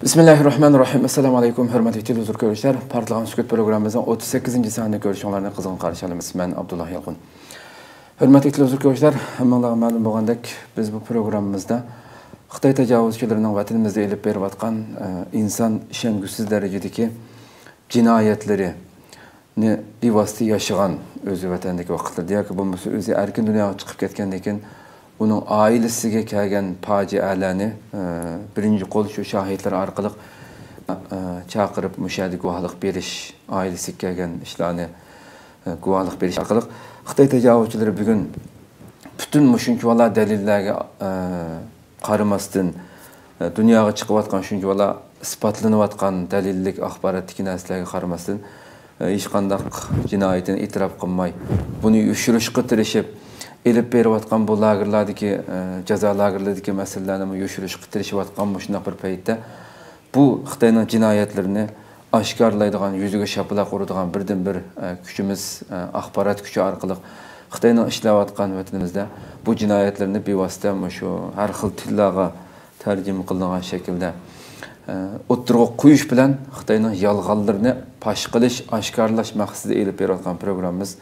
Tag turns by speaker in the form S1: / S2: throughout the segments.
S1: Bismillahirrahmanirrahim. Assalamu alaykum, hurmatli televizor Parlagan sukut programmamizning 38-sonini ko'rishinglarni qizg'in qarshi olamiz. Men Abdullah Yalqin. Hurmatli televizor hammalarga ma'lum bo'lgandek, biz bu programmamizda Xitoy tajovuzchilarining vatanimizda elib berib atgan inson ishongisiz darajadagi jinoyatlarini bevosita yashagan o'zi vatandagi vaqtlarda yoki bo'lmasa o'zi erkin dunyoga chiqib ketgandan keyin uning ailesiga kelgan fojialarni birinchi qo'l shu shahidlar orqali chaqirib mushahada guvohlik berish, ailesiga kelgan ishlarni guvohlik berish orqali Xitoy tajovuzchilari bugun butun mushunchalar dalillarga qaramasdan dunyoga chiqayotgan shunchalar isbotlanayotgan dalillik axborotlik narsalarga qaramasdan hech qanday jinoyatini e'tirof qilmay buni yushirishga tirishib elib berayotgan bu lagerlardagi jazo lagerlaridagi masalalarni yushirishga tirishayotgan shunday bir paytda bu Xitoyning jinoyatlarini oshkorlaydigan, yuziga shapalaq uradigan birdan bir kuchimiz axborot kuchi orqali Xitoyning ishlayotgan vatanimizda bu jinoyatlarni bevosita shu har xil tillarga tarjima qilingan shaklda o'ttirg'a qo'yish bilan Xitoyning yolg'onlarini pash qilish, oshkorlash maqsadida elib berayotgan programmamiz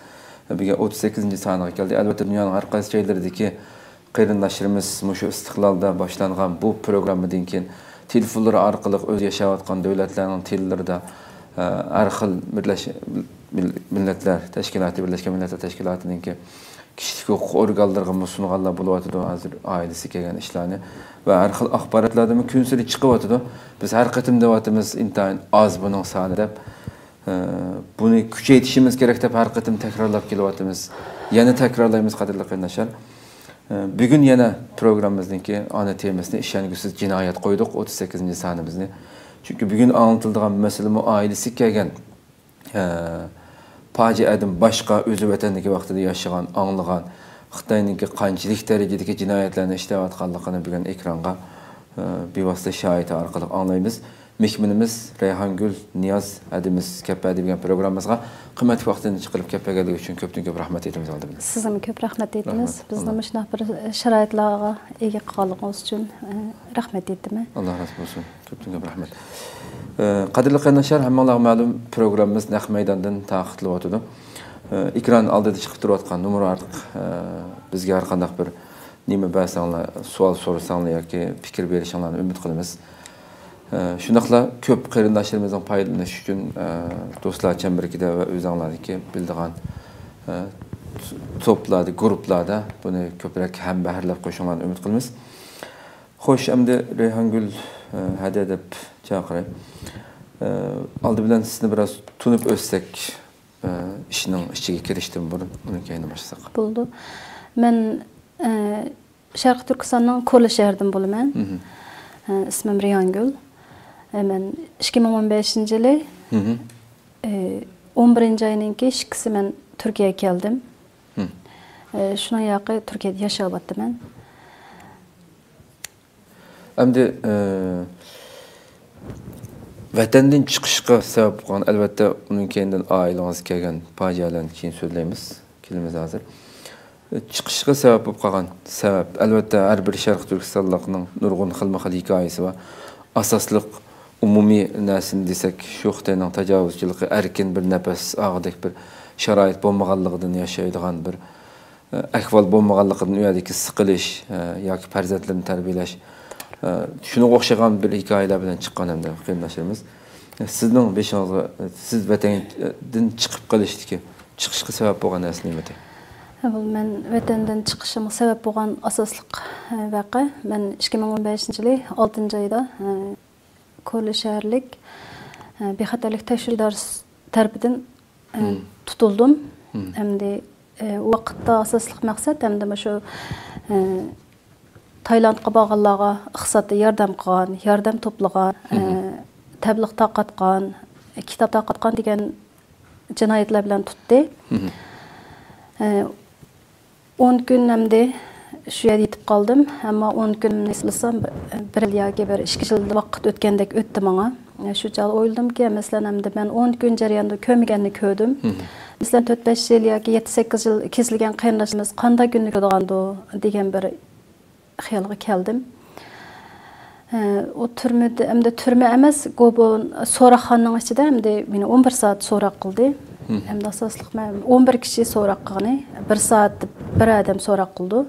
S1: Biga 38-soniga keldi. Albatta dunyoning har qaysi joylaridagi qarindoshlarimiz shu istiqlolda boshlangan bu programmadan keyin telefonlar orqali o'z yashayotgan davlatlarning tillarida har xil millatlar tashkiloti, Birlashgan Millatlar Tashkilotininki kishilik huquq organlariga sunganlar bo'lyotdi, hozir oilasi kelgan ishlarni va har xil axborotlardan kun sari chiqyotdi. Biz har qatim deyotimiz intayin oz buning soni deb buni kuchaytirishimiz kerak deb har qatim takrorlab kelyapmiz. Yana takrorlaymiz qadrli qarindoshlar. Bugun yana programmamizningki ana temasini ishongisiz jinoyat qo'ydik 38-sonimizni. Chunki bugun anlatiladigan masala oilasi kelgan fojiadan boshqa o'zi vatandagi vaqtida yashagan, anglagan Xitoyninki qanchalik darajadagi jinoyatlarni ishlayotganligini bugun ekranga bevosita shohid orqali anglaymiz. Mehmonimiz Rayhongul Niyoz adimiz keldi degan programmamizga qimmat vaqtini chiqarib kelganligi uchun ko'pdan-ko'p rahmat aytamiz oldimizda.
S2: Sizga ko'p rahmat aytamiz. Bizni mana bir sharoitlarga ega qolganingiz uchun rahmat aytaman.
S1: Alloh razı bo'lsin. Ko'pdan-ko'p rahmat. Qadrli qarindoshlar, hammalarga ma'lum programmamiz naq maydondan taqiqlayotdi. Ekran oldida chiqib turayotgan nomer orqali bizga har qanday bir nima ba'sanglar, savol so'rasanglar yoki fikr berishinglarni umid qilamiz. Shunaqla ko'p qarindoshlarimizning foydalanishi uchun do'stlar chambarida va o'zinglardagi bildigan to'plarda, guruhlarda buni ko'proq ham bahrlab qo'shinglarni umid qilamiz. Xo'sh, endi Rayhongul hadiya deb chaqiray. Oldi bilan sizni biroz tunib o'tsak, ishning ichiga kirishdan burun uni keyin boshlasak.
S2: Bo'ldi. Men Sharq Turkistonning Ko'li shahridan bo'laman. Ismim Rayhongul. Men 2015-yili 11-oyning 2-si men Turkiyaga keldim. Shuna yoqi Turkiyada yashayapman.
S1: Endi vatandan chiqishga sabab bo'lgan albatta uning keyindan oilangiz kelgan fojialarni keyin so'zlaymiz. Kelimiz hozir. Chiqishga sabab bo'lib qolgan sabab albatta har bir Sharq Turkistonlikning nurg'un xilma-xil hikoyasi va asosliq umumiy narsani desak, shu Xitoyning tajovuzchiligi erkin bir nafas og'idek bir sharoit bo'lmaganligidan yashaydigan bir ahvol bo'lmaganligidan uyadagi siqilish yoki farzandlarni tarbiyalash shunga o'xshagan bir hikoyalar bilan chiqqan hamda qarindoshlarimiz. Sizning beshingizga siz vatandan chiqib qolishdiki, chiqishga sabab bo'lgan narsa nima edi?
S2: Men vatandan chiqishimga sabab bo'lgan asosli voqea men 2015-yili 6-oyda Ko'li shaharlik bexatarlik tekshirish idorasi tarafidan tutildim. Endi u vaqtda asosli maqsad hamda shu Taylandga borganlarga iqtisodiy yordam qilgan, yordam to'plagan, tabliq tarqatgan, kitob tarqatgan degan jinoyatlar bilan tutdi. 10 kun hamda shu yerga yetib qoldim, ammo 10 kun eslasam bir yil yoki bir 2 yil vaqt o'tgandek o'tdi menga. Shu chog'da o'yladimki, masalan, hamda men 10 kun jarayonida ko'rmaganni ko'rdim. Masalan, 4-5 yil yoki 7-8 yil kesilgan qarindoshimiz qanday kunni ko'rgandi degan bir xiyolga keldim. O türmede, hem de türme emas, bu sorakhanның içinde hem de meni 11 saat sorak kıldı. Hem de asaslık 11 kişi sorak kılgını, 1 saat bir adam sorak kıldı.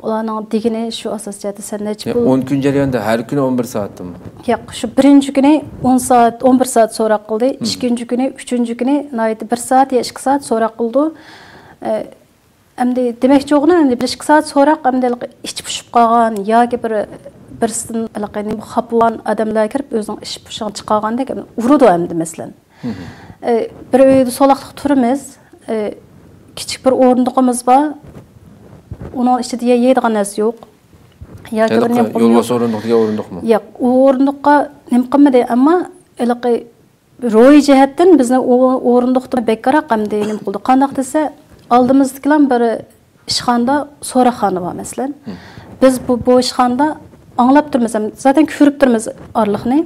S2: Olanın digini şu asas jati sen neçe bul?
S1: 10 gün jarayonda her gün 11 saatmi?
S2: Yo'q, şu birinci günü 10 saat, 11 saat sorak kıldı. İkinci günü, üçüncü günü naydı 1 saat ya 2 saat sorak kıldı. Hem de demek çoğuna hem de 1-2 saat sorak hem de iç pişip kalgan ya ki birsin alaqani xaplan adamlar kirib o'zining ish pushig'ini chiqargandek urdi endi masalan. Bir uyda solaqliq turimiz, kichik bir o'rindiqimiz bor. Uning ichida yeydigan narsa yo'q. Yoki bir nima
S1: yo'lbos o'rindiq degan o'rindiqmi?
S2: Yo'q, u o'rindiqqa nima qilmadi, ammo alaqi ro'y jihatdan bizni o'rindiqda bekkaroq hamda nima qildi. Qandaq desa, oldimizdagilar bir ishxonada so'raxona bor masalan. Biz bu ishxonada anglab turmiz, zaten ko'rib turmiz orliqni.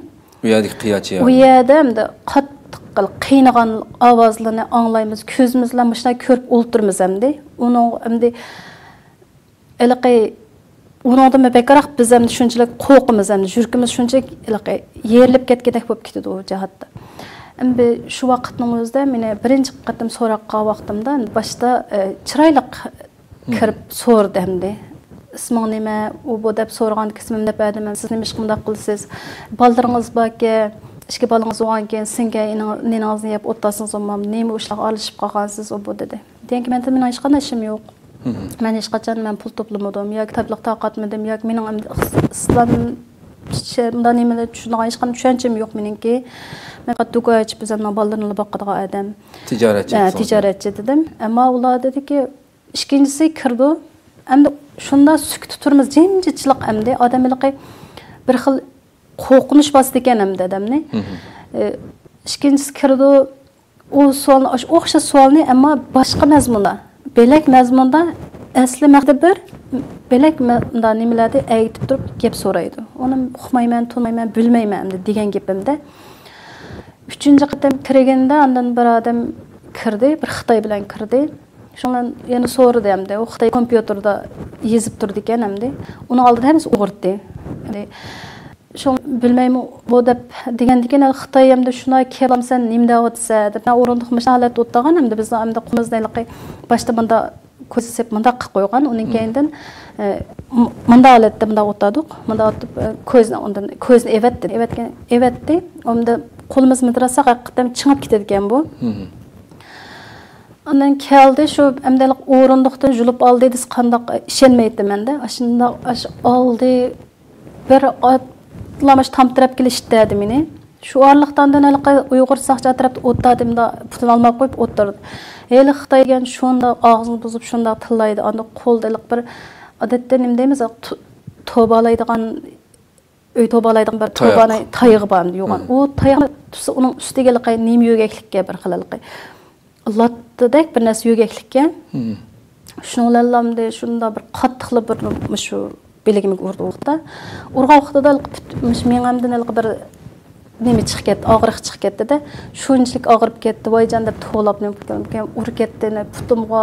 S1: U yerdagi qiyachi.
S2: U yerda hamda qattiq qiynagan ovozlarni anglaymiz, ko'zimiz bilan shunday ko'rib o'ltirmiz hamda. Uning hamda alaqi uningdan bekroq biz ham shunchalik qo'rqimiz, ham yurkimiz shunchalik alaqi yerilib ketgandek bo'lib ketdi u jihatda. Endi shu vaqtning o'zida meni birinchi qatim so'roqqa vaqtimda boshda chiroyli kirib so'rdi hamda. İsming nima? U bu deb so'ragan ismim deb aytdim. Siz nima ish qilasiz? Baldiringiz borki, ishga bolangiz bo'lgan keyin senga neningizni yeb o'tasizmi? Nima ishlar olishib qolgansiz u bu dedi. Degan men hech qanday ishim yo'q. Men hech qachon pul to'plamadim yoki tabliq taqatmadim yoki mening islom bundan nimalar tushunadigan hech qanday tushuncham yo'q meningki. Men qattiq biz ham baldirni boqadigan odam. Tijoratchi dedim. Ammo ular dediki, ikkinchisi kirdi. Endi shunda sukut turmiz, jimjitchilik endi odamlarga bir xil qo'rqinish bosdi ekan endi odamni. Ikkinchisi kirdi, u savolni o'xshash savolni, ammo boshqa mazmunda, belak mazmunda asli maqsad bir belak nimalarni aytib turib gap so'raydi. Uni uqmayman, tunmayman, bilmayman endi degan gapimda. Uchinchi qatam kirganda undan bir odam kirdi, bir Xitoy bilan kirdi. Şundan yana so'radi hamda, u Xitoy kompyuterda yezib turdi ekan hamda. Uni oldida hammasi o'g'irdi. Ya'ni şun bilmaymi bu deb degandikan Xitoy hamda shuna kelamsan nima deyotsa deb o'rindiq mashalat o'tgan hamda biz hamda qimizdayliqi boshda bunda ko'rsatib bunda qilib qo'ygan. Uning keyindan bunda holatda bunda o'tadiq. Bunda o'tib ko'zni evatdi. Unda qo'limiz madrasa haqiqatan chingib ketadi ekan bu. Ondan keldi şu emdelik o'rindiqdan julib oldi dedi, qandaq ishonmaydi menda. Ashunda oldi bir atlamış tam taraf kelishdi dedi meni. Shu orliqdan alqa Uyg'ur saqchi tarafda o'tadimda putun olmay qo'yib o'tirdi. Hali Xitoy degan shunda og'zini buzib shunda tillaydi. Anda qo'ldalik bir odatda nima deymiz? To'balaydigan to'balaydigan bir to'bani tayig'i bor yo'g'on. U tayoqni tutsa uning ustiga nima yo'gaklikka bir xilalqi. Latdadek bir narsa yo'gaklikka. Shunlarlamda shunda bir qattiqli bir shu beligimga urdi vaqtda. Urgan vaqtida mengamdan bir nima chiqib ketdi, og'riq chiqib ketdi-da. Shunchalik og'rib ketdi, voyjon deb to'lab urib ketdi, putumga,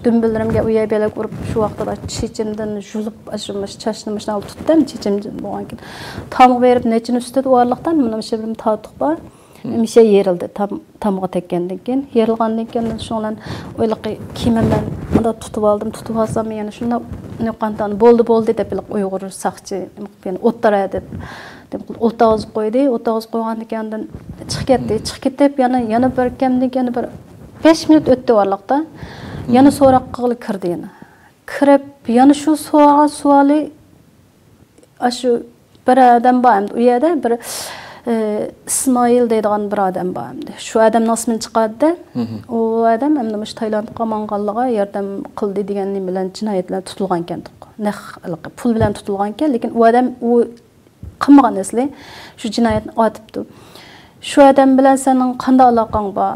S2: dumbillarimga uya belak urib shu vaqtda chechimdan julib ashimish chashnimishni olib tutdim, chechimdan bo'lgan. Tamg'a berib nechun ustida o'rliqdan mana shu bir tatiq bor. Misha yerildi tamg'a tekkandan keyin yerilgandan keyin shundan o'yliqi kiyimimdan unda tutib oldim, tutib olsam yana shunda niqandan bo'ldi deb Uyg'ur saqchi men o'ttara deb o'tag'iz qo'ydi. O'tag'iz qo'ygandan keyin chiqib ketib yana bir kamdan keyin bir 5 minut o'tdi o'rliqda. Yana so'roq qilib kirdi yana. Kirib yana shu savoli shu bir odam bor endi u yerda bir İsmail deydigan bir adam bor endi. Shu odamning ismini chiqardi. U odam endi mush Taylandga manganliga yordam qildi degan nima bilan jinoyatlar tutilgan ekan. Pul bilan tutilgan ekan, lekin u odam u qilmagan asli shu jinoyatni otibdi. Shu odam bilan sening qanday aloqang bor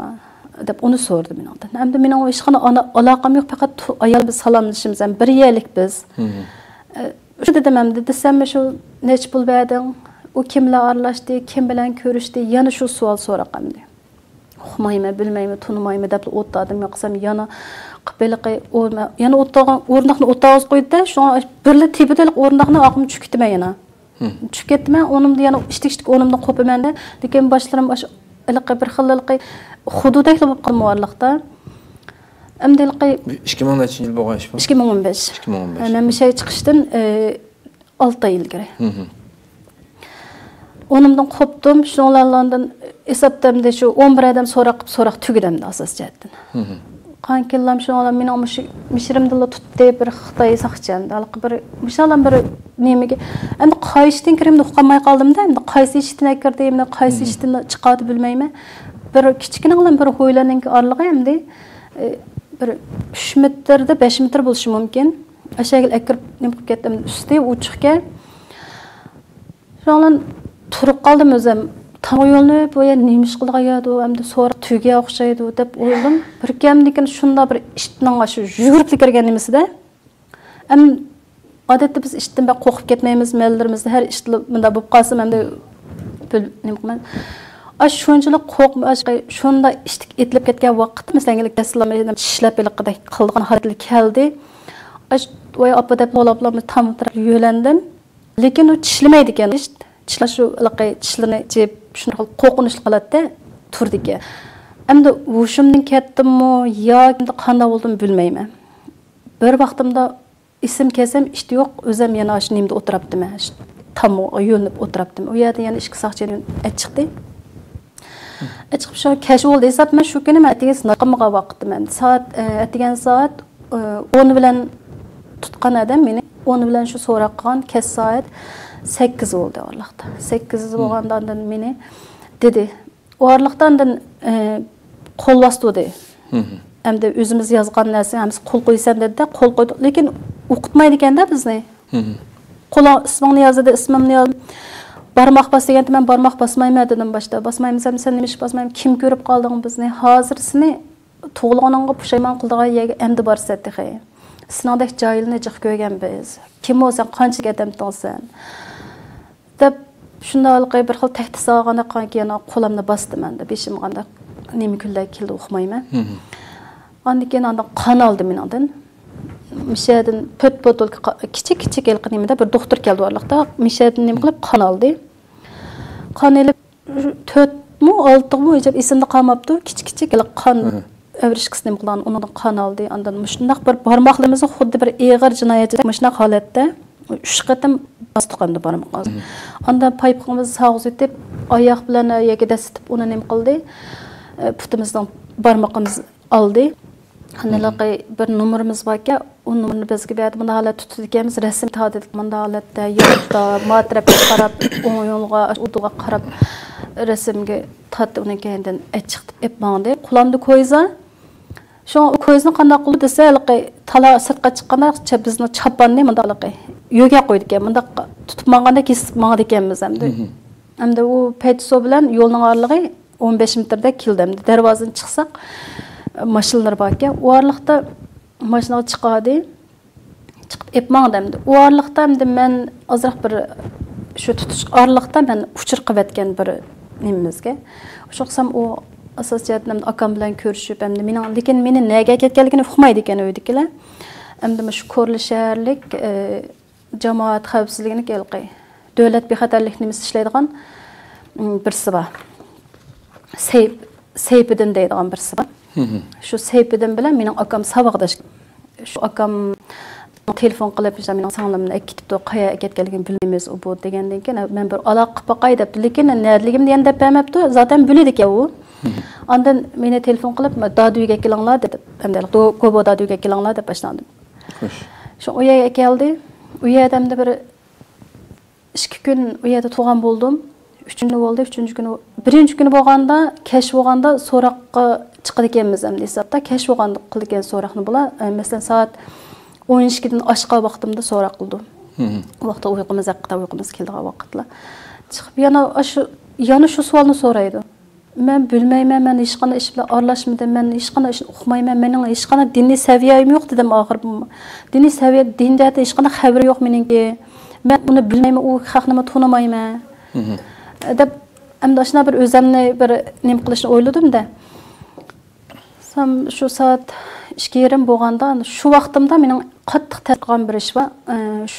S2: deb uni so'rdi mendan. Endi mening hech qanday aloqam yo'q, faqat ayol biz salomlashimiz, bir yerlik biz. Shu dedim endi desam shu nech pul berding? O kimle aralashdi, kim bilan ko'rishdi, yana shu savol so'raqamdi. Uqmayman, bilmayman, tunimayman deb o'tdadim, yo'qsam yana qiliqi yana o'rtoqni o'rtoqni qo'ydi-da, shu birli tepidalik o'rtoqni oqim tushib ketdi yana. Tushib ketdim. Onimda yana ishtik onimdan qo'paman-da. Lekin boshlarim iliqi bir xilliqi hududakli bo'lib qolmoqda. Endi iliqi
S1: 2000 yil bo'lgan ish bu.
S2: 2015.
S1: 2015.
S2: Men mishay chiqishdan 6 oy ilgari. Onimdan qopdim, shunlardan hesabdamda shu 11 adam so'roq tugidamda asos jihatdan. Qankillam shunlar meni mishirimda tutdi bir Xitoy saqchanda, bir mishalan bir nemiga. Endi qaysidan kirimni uqamay qoldim-da, endi qaysi ishdan kirdim, qaysi ishdan chiqadi bilmayman. Bir kichkina qilib bir ho'ylarning orlig'i endi bir 3 metrda 5 metr bo'lishi mumkin. Ashagil akirib nim qilib ketdim, usti uchiqga. Shunlar turib qoldim o'zim. Tam yo'lni bo'ya nemish qilg'ayadi, hamda so'ra tuga o'xshaydi deb o'yladim. Bir kamdikin shunda bir ishtinga shu yugurib kirgan emasida. Ham odatda biz ishdan ba qo'rqib ketmaymiz, mallarimizni har ishda bunda bo'lib qolsa hamda nima qilaman. Shunchalik qo'rqmash, shunda ishtik etilib ketgan vaqt, masalan, kasallanma ishlab qilgan holatga keldi. Voy opa deb olablamni tam yo'landim. Lekin u tishlamaydi ekan ish. Tishlash uliqay tishlarini jeb shuni qo'rqinchli qiladi turdi ekan. Endi hushimdan ketdimmi yoki qanday bo'ldim bilmayman. Bir vaqtimda isim kesam ishti yo'q, o'zim yana shu nimda o'tiribdim. Tam yo'linib o'tiribdim. U yerda yana ishki saqchini chiqdi. Chiqib shu kash bo'ldi desam, men shu kuni atiga sinaqimga vaqtman. Soat atigan soat 10 bilan tutgan adam meni 10 bilan shu so'roq qilgan kash soat 8 oldu orliqda. 8 bo'lgandan meni dedi. Orliqdan qo'l bastdi. Hamda o'zimiz yozgan narsamiz qo'l qo'ysan dedi, qo'l qo'ydi. Lekin o'qitmaydi ekanda bizni. Qo'l ismingni yozdi, ismimni yozdim. Barmoq bas deganda men barmoq basmayman dedim boshda. Basmaymiz ham sen nima ish basmayman? Kim ko'rib qolding bizni? Hozir seni tug'ilganingga pushaymon qildigan yerga endi borsatdi xey. Sinodek joyilni jiq ko'rgan biz. Kim bo'lsan, qancha adam tolsan? Deb shunday bir xil tahdid solganda keyin qo'limni bosdim endi beshimganda nima kunlar keldi uxmayman. Ondan keyin qon oldi mendan. Mishadan pöt botol kichik elqinimda bir doktor keldi orliqda. Mishadan nima qilib qon oldi. Qon elib 4mi 6mi ejab esimda qolmabdi. Kichik qon avrishkis nima qilgan undan qon oldi. Ondan shundaq bir barmoqlarimizni xuddi bir eg'ir jinoyatchi mashna holatda 3 qatim bastığanda barmoqimiz. Ondan paypığımız sağız etib, oyoq bilan yerga dasitib uni nima qildi? Putimizdan barmoqimiz oldi. Hanalaqay bir numarimiz bor ekan, u numarni bizga berdi. Bunda holat tutib ekanmiz, rasm ta'did bunda holatda yo'qda, matrapga qarab, o'ng yo'lga, uduga qarab rasmga tatdi uni kendan chiqib epmandi. Qulamda ko'yza. Şu ko'zni qanday qildi desa, tala sirtqa chiqqanda bizni chaponni bunda yo'ga qo'ydi ekan. Bunda tutib manganda kesib mangdi ekanmiz hamda. Hamda u petso bilan yo'lning orlig'i 15 metrda keldi. Darvozadan chiqsaq mashinalar bor ekan. U orliqda mashinaga chiqadi. Chiqib epmangdi hamda. U orliqda hamda men ozroq bir shu tutish orliqda men uchir qilib etgan bir nimimizga. O'shoqsam u asos jihatdan akam bilan ko'rishib, hamda lekin meni nega ketganligini uqmaydi ekan uydagilar. Hamda shu Korli shaharlik jamoat xavfsizligini kelqi. Davlat bexatarlik nimasi ishlaydigan birisi bor. Seypidan deydigan birisi bor. Shu Seypidan bilan mening akam saboqdash. Shu akam telefon qilib, mening singlimni ketibdi, qayerga ketganligini bilmaymiz u bu degandan keyin men bir aloqa qilib boqay debdi, lekin nerligimni yana deb bermabdi. Zaten biladi ekan u. Ondan meni telefon qilib, "Daduga kelinglar" dedi. Hamda "Kobo daduga kelinglar" deb boshladim. Xo'sh. Shu u yerga keldi. U yerda hamda bir 2 kun u yerda tug'an bo'ldim. 3-chi bo'ldi, 3-chi kuni. 1-chi kuni bo'lganda, kesh bo'lganda so'roqqa chiqadi ekanmiz ham desatda, kesh bo'lganda qilgan so'roqni bular, masalan, soat 12 dan oshqa vaqtimda so'roq qildim. Vaqtda uyqumiz haqida uyqumiz keldigan vaqtlar. Chiqib yana shu savolni so'raydi. Men bilmayman, men hech qanday ish bilan aralashmadim, men hech qanday ish o'qimayman, mening hech qanday diniy saviyam yo'q dedim oxir. Diniy saviya dinda hech qanday xabar yo'q meningki. Men uni bilmayman, u haqni tonimayman. Deb endi shuna bir o'zimni bir nim qilishni o'yladim-da. Sam shu soat 2,5 bo'lganda, shu vaqtimda mening qattiq ta'sir qilgan bir ish bor.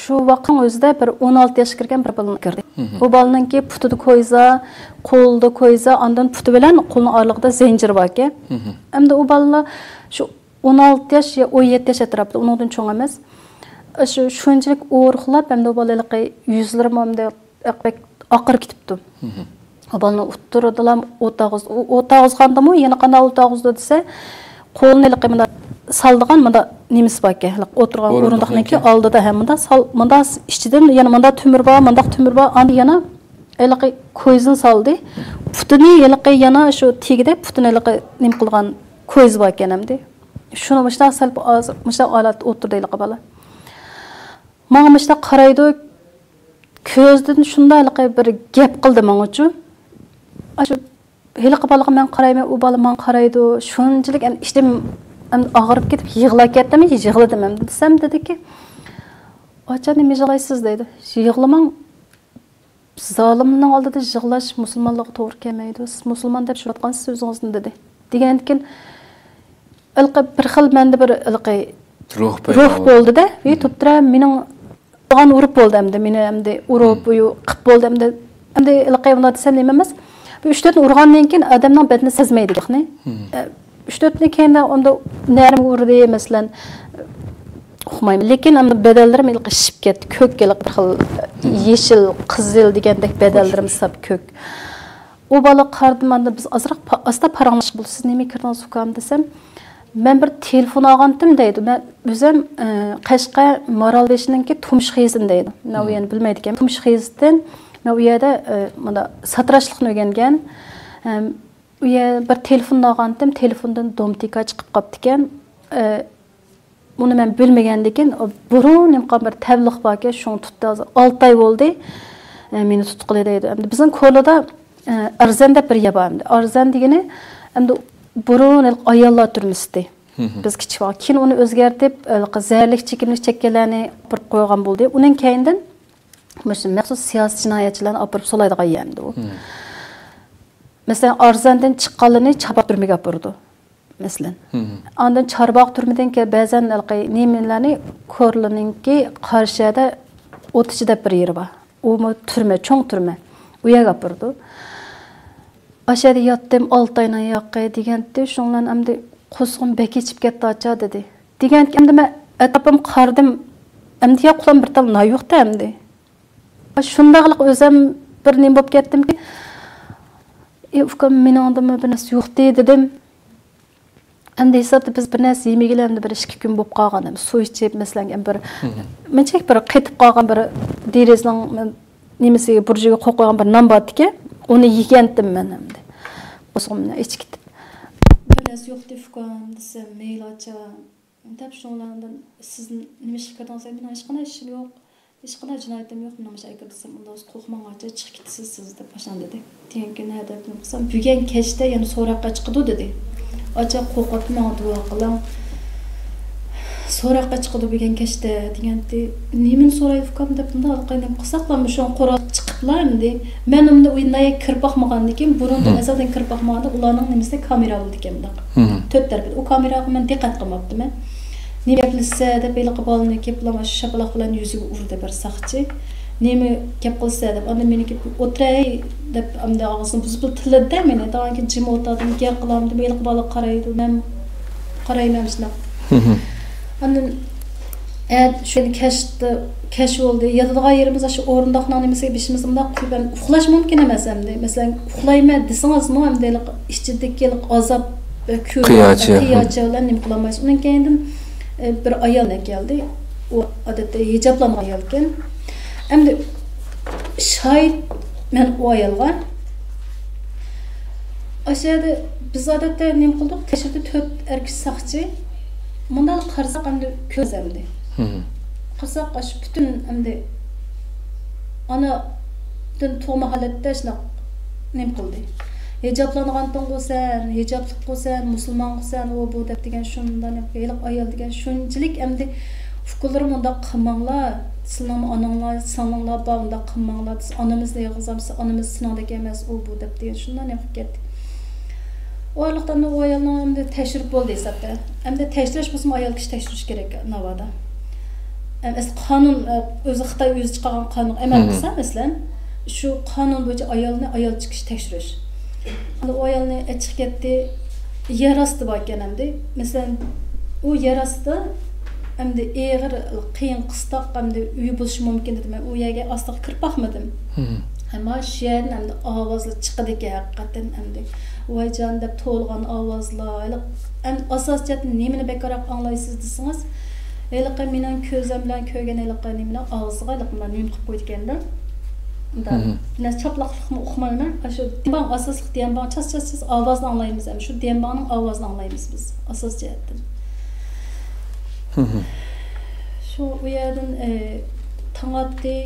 S2: Shu vaqtning o'zida bir 16 yoshga kirgan bir bola kirdi. Bu bolaninki putida ko'yza, qo'lida ko'yza, ondan puti bilan qo'lning oralig'ida zanjir bor ekan. Endi u bolalar shu 16 yosh yo 17 yosh atrofida, undan cho'ng emas. Shunchalik o'rxlab, hamda u bolalarga yuzlari momda oqirib ketibdi. O balani o'ttirdilar, o'tag'izgandimi, yana qanday o'tag'izdi desa, qo'lni ilqimda saldigan menda nemisi bor ekan. O'tirgan o'rindiqniki oldida ham menda ichidan yana menda tumir bor, menda tumir bor, endi yana ilqi ko'zini soldi. Putini ilqi yana shu tegida putini ilqi nim qilgan ko'z bor ekan hamda. Shuni mishda salb mishda olat o'tirdi ilqi bola. Menga mishda qaraydi, ko'zdan shunday ilqi bir gap qildi menga uchun. Shu heliqi balaga men qarayman, u bala men qaraydi. Shunchalik ishtim og'rib ketib yig'lab ketdim, yig'ladim ham desam dediki, "Acha nima yig'laysiz?" dedi. "Yig'lamang. Zolimning oldida yig'lash musulmonlarga to'g'ri kelmaydi. Siz musulmon deb shurtgansiz o'zingizni" dedi. Degankin ilqi bir xil menda bir ilqi ruh bo'ldi-da. Toptira mening o'g'an urib bo'ldi hamda, meni hamda urib, qilib bo'ldi hamda. Hamda ilqi bunda desam nima emas. 3-4 urgandan keyin odamning badani sezmaydi, ya'ni. 3-4 keyin onda narim urdi, masalan, uxmayman. Lekin hamda badallarim ilqishib ketdi. Ko'k bir xil yeshil, qizil degandek badallarim sap ko'k. O bala qardim, manda biz azroq asta paranglashib bo'ldi. Siz nima kirdingiz ukam desam, men bir telefon olgandim deydi. Men o'zim Qashqa Maralbeshiningki Tumsh xizin deydi. Men u yerni bilmaydi ekan. Tumsh xizdan men u yerda mana satrashlikni o'rgangan. U yer bir telefon olgandim, telefondan domtika chiqib qopti ekan. Uni men bilmagandan burun nimqa bir tabliq bor ekan, shuni tutdi. 6 oy bo'ldi. Meni tutqili deydi. Endi bizning ko'lida Arzan deb bir yer bor. Arzan degani endi burun ayollar turmusdi. Biz kichik vaqt keyin uni o'zgartib, zararlik chekimlik chekkanlarni olib qo'ygan bo'ldi. Uning keyindan maxsus siyosiy jinoyatchilarni olib solaydigan yerdi u. Masalan, Arzandan chiqqanlarni Charbaq turmaga olib masalan. Ondan Charbaq turmadan keyin ba'zan nimalarni ko'rlininki qarshida o'tichi deb bir yer bor. U turma, cho'ng turma. U yerga olib Aşağıda yattım 6 aydan yoqqa deganda shundan hamda qo'sqim bek ichib ketdi acha dedi. Degan hamda men atrofim qardim. Hamda yo'qlam bir tal yo'qda hamda. Shundaqlik o'zim bir nima bo'lib ketdimki, ukam meningdimi bir narsa yo'q dedim. Endi hisobda biz bir narsa yemaganimda bir 2 kun bo'lib qolganim. Suv ichib masalan bir menchek bir qaytib qolgan bir derazning nimasiga burjiga qo'yib qo'ygan bir non bor ekan. Onu yegandim men hamda. O'zimni ichib ketib. Bir narsa yo'q deb ukam desam, "Mayli acha." Deb shunlardan siz nima ish qirdingiz? Men hech qanday ishim yo'q. Hech qanday jinoyatim yo'q. Nima ish aytib desam, "Unda o'z qo'rqmang acha, chiqib ketasiz siz" deb boshlan dedi. Degan nada deb qilsam, "Bugun kechda yana so'roqqa chiqdi" dedi. "Acha qo'rqatma, duo qiling." So'roqqa chiqdi bugun kechda deganda, "Nimani so'raydi ukam?" deb bunda alqaynim qilsaqlar, shu qo'roq chiqiblar endi. Men unda o'yinga kirib boqmagandan keyin, burunda asosan kirib boqmaganda ularning nimasida kamera bo'ldi ekan bunda. 4 tarafida. U kameraga men diqqat qilmabdim men. Nima qilsa deb eliqib olni keplama shapaloq bilan yuziga urdi bir saqchi. Nima gap qilsa deb, unda meni kelib o'tiray deb amda og'zini buzib tilida meni. Davonki jim o'tirdim, gap qilaman deb eliqib olib qaraydi. Men qarayman shunday. Ondan şöyle keş oldu. Yatadigan yerimiz şu o'rindiqning nimasiga beshimiz bunday qilib uxlash mumkin emas hamda. Masalan, uxlayman desangiz-mi hamda ichidagi azob qiyochi bilan nima qilolmaysiz. Undan keyin bir ayol keldi. U odatda hijoblangan ayol ekan. Hamda shoyid men u ayolga aşağıda biz odatda nima qildik? Tekshirdi 4 erkak saqchi. Bundan qarsak hamda ko'z hamda. Qarsak ash bütün hamda anadan tug'ma holatda shunaq nima qildi. Hijoblangandan qo'ysan, hijoblik qo'ysan, musulmon qo'ysan, u bu deb degan shundan yeliq ayol degan shunchalik hamda fikrlarim unda qilmanglar, sizning onanglar, saninglar bor unda qilmanglar. Onamizni yig'izamsa, onamiz sinadek emas, u bu deb degan shundan qilib ketdi. Oylıqdan o ayolning endi tekshirib bo'ldi hesabda. Endi tekshirish bo'lsa ayol kishi tekshirish kerak navada. Endi qonun o'zi Xitoy o'zi chiqargan qonun amal qilsa, masalan, shu qonun bo'yicha ayolni ayol chiqish tekshirish. Endi o ayolni chiqib ketdi, yer osti bor ekan endi. Masalan, u yer osti endi eg'ir qiyin qistoq endi uy bo'lishi mumkin dedim. Men u yerga ostiga kirib boqmadim. Ama shu yerdan endi ovozlar chiqadi ekan haqiqatan endi. Voyjon deb to'lg'an ovozlar. Endi asosiyat nimani bekorroq anglaysiz desangiz, eliqqa mening ko'zim bilan ko'rgan eliqqa nimani og'ziga eliqma nim qilib qo'ydi ekanda. Unda nas choplaqlikni o'qimayman. Shu demban asosliq demban chas ovozni anglaymiz. Shu dembanning ovozini anglaymiz biz asosiyatdan. Shu u yerdan tongotdi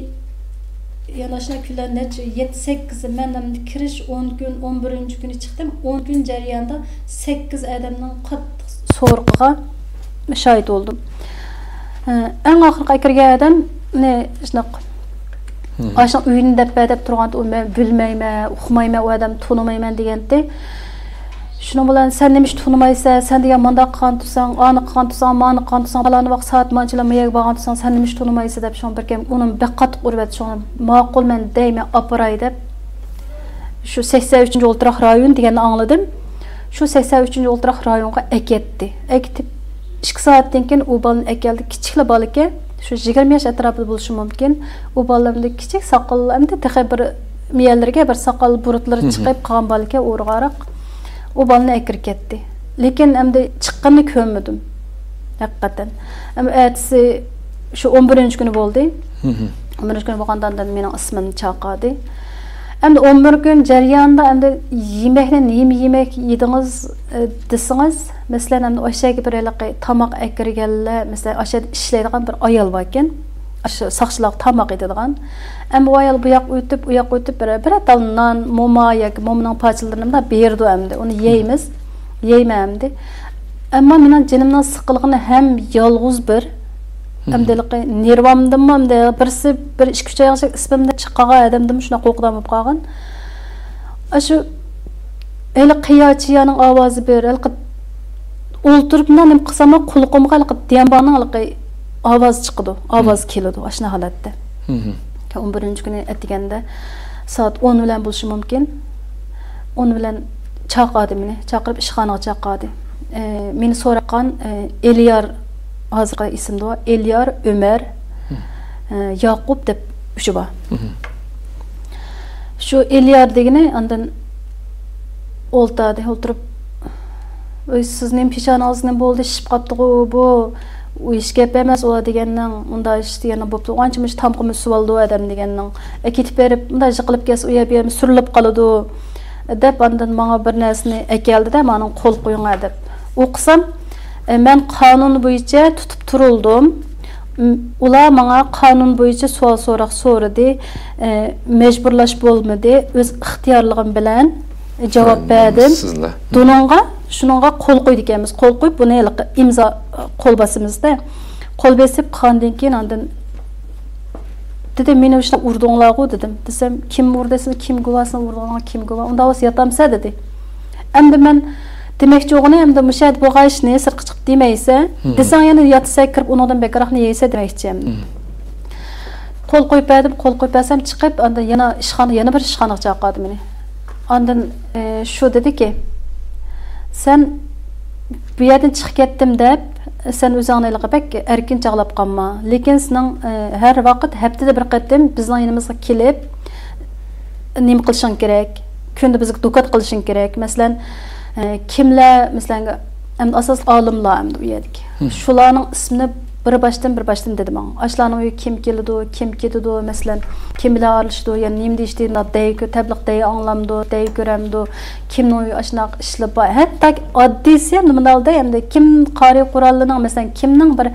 S2: yanaşına küller neçe 7-8 məndən kiriş 10 gün 11-ci günü çıxdım. 10 gün cəryanında 8 adamdan qattiq sorğuğa şahid oldum. Ən axırqa kirgan adam ne şunaq aşağı uyunda bədəb turğanda o mən bilməyəm, oxumayım, o adam tanımayım degəndə şunu bilan sen nemish tanımaysan, sen degan manda qilgan tursan, ani qilgan tursan, mani qilgan tursan, falani vaqt soat manchilamaya borgan tursan, sen nemish tanımaysan deb shon bir kim uni qattiq urib shon ma'qul men deyman aparay deb shu 83-o'ltiraq rayon deganni angladim. Shu 83-o'ltiraq rayonga aketdi. Aketib 2 soatdan keyin u bolani akeldi. Kichikli bola ekan, shu 20 yosh atrofida bo'lishi mumkin. U bolamda kichik soqol, endi texi bir miyallarga bir soqol burutlari chiqib qolgan bola ekan, o'rg'ariq. O balını ekir ketdi. Lekin endi chiqqanini ko'rmadim. Haqiqatan. Ama ertesi şu 11-ci günü bo'ldi. 11-ci günü bo'lgandan mening ismimni chaqadi. Endi 11 gün jarayonida endi yemekni nima yemek yedingiz desangiz, masalan endi o'shaga bir tamoq ekirganlar, masalan o'sha ishlaydigan bir ayol bor ekan. Shu saqchilar tamoq yedigan. Ama o ayol bu yoq o'tib, u yoq o'tib bir atalnan moma yoki momaning parchalarini da berdi endi. Uni yeymiz, yeymamdi. Ammo mening jinimning siqilg'ini ham yolg'iz bir amdiliqi nervamdimmi amda birsi bir 2-3 oygacha ismimda chiqqan odamdim shuna qo'rqdim bo'lib qolgan. Shu eli qiyochiyaning ovozi ber, o'ltirib nima qilsam qulqimga dembaning ovoz chiqdi, ovoz keldi ashuna holatda. 11-ci günü etdigəndə saat 10 bilan bo'lishi mumkin. 10 bilan chaqirdi meni, chaqirib ishxonaga chaqirdi. Meni so'ragan Eliyar hozirgi ismda o Eliyar Ömer Yaqub deb uchi bor. Shu Eliyar degani andan o'ltirib sizning peshonangiz nima bo'ldi, shishib qoldi-ku bu u ish gap emas o deganning unda ishni yana bo'pti. Anchamish tamqimi suvaldi adam deganning. Ketib berib unda yiqilib kelsa u yer bir surilib qoladi deb andan menga bir narsani akeldi-da, mening qo'l qo'ying deb. O'qisam men qonun bo'yicha tutib turildim. Ular menga qonun bo'yicha savol so'roq so'radi. Majburlash bo'lmadi. O'z ixtiyorligim bilan javob berdim. Dunonga shuningga qo'l qo'ydik ekanmiz. Qo'l qo'yib buni imzo qo'l basimizda. Qo'l besib qandan keyin ondan dedi meni o'sha urdinglar-ku dedim. Desam kim urdesin, kim guvasini urdinglar, kim guva. Unda o'z yatamsa dedi. Endi men demakchi o'g'ini endi mushad bo'g'ashni sirqi chiqib demaysa, desang yana yotsa kirib undan bekaraqni yeysa demakchi endi. Qo'l qo'yib berdim, qo'l qo'yib bersam chiqib, onda yana bir ishxonaga chaqirdi meni. Ondan shu dediki, sen bu yerdan chiqib ketdim deb, sen o'zingni bak erkin chaqlab qolma. Lekin sening har vaqt haftada bir qatim bizning yanimizga kelib nima qilishing kerak? Kunda bizga do'kat qilishing kerak. Masalan, kimlar, masalan, asos olimlar u yerdik. Shularning ismini bir başdan dedim men. Ashlarning uyi kim keldi, kim ketdi, masalan, kim bilan aralashdi, yani nima deyishdi, deyku tabliq dey anglamdi, dey ko'ramdi, kimning uyi ashunaq ishlab bor. Hatto oddiysi nimalarda endi kim qori qurollining, masalan, kimning bir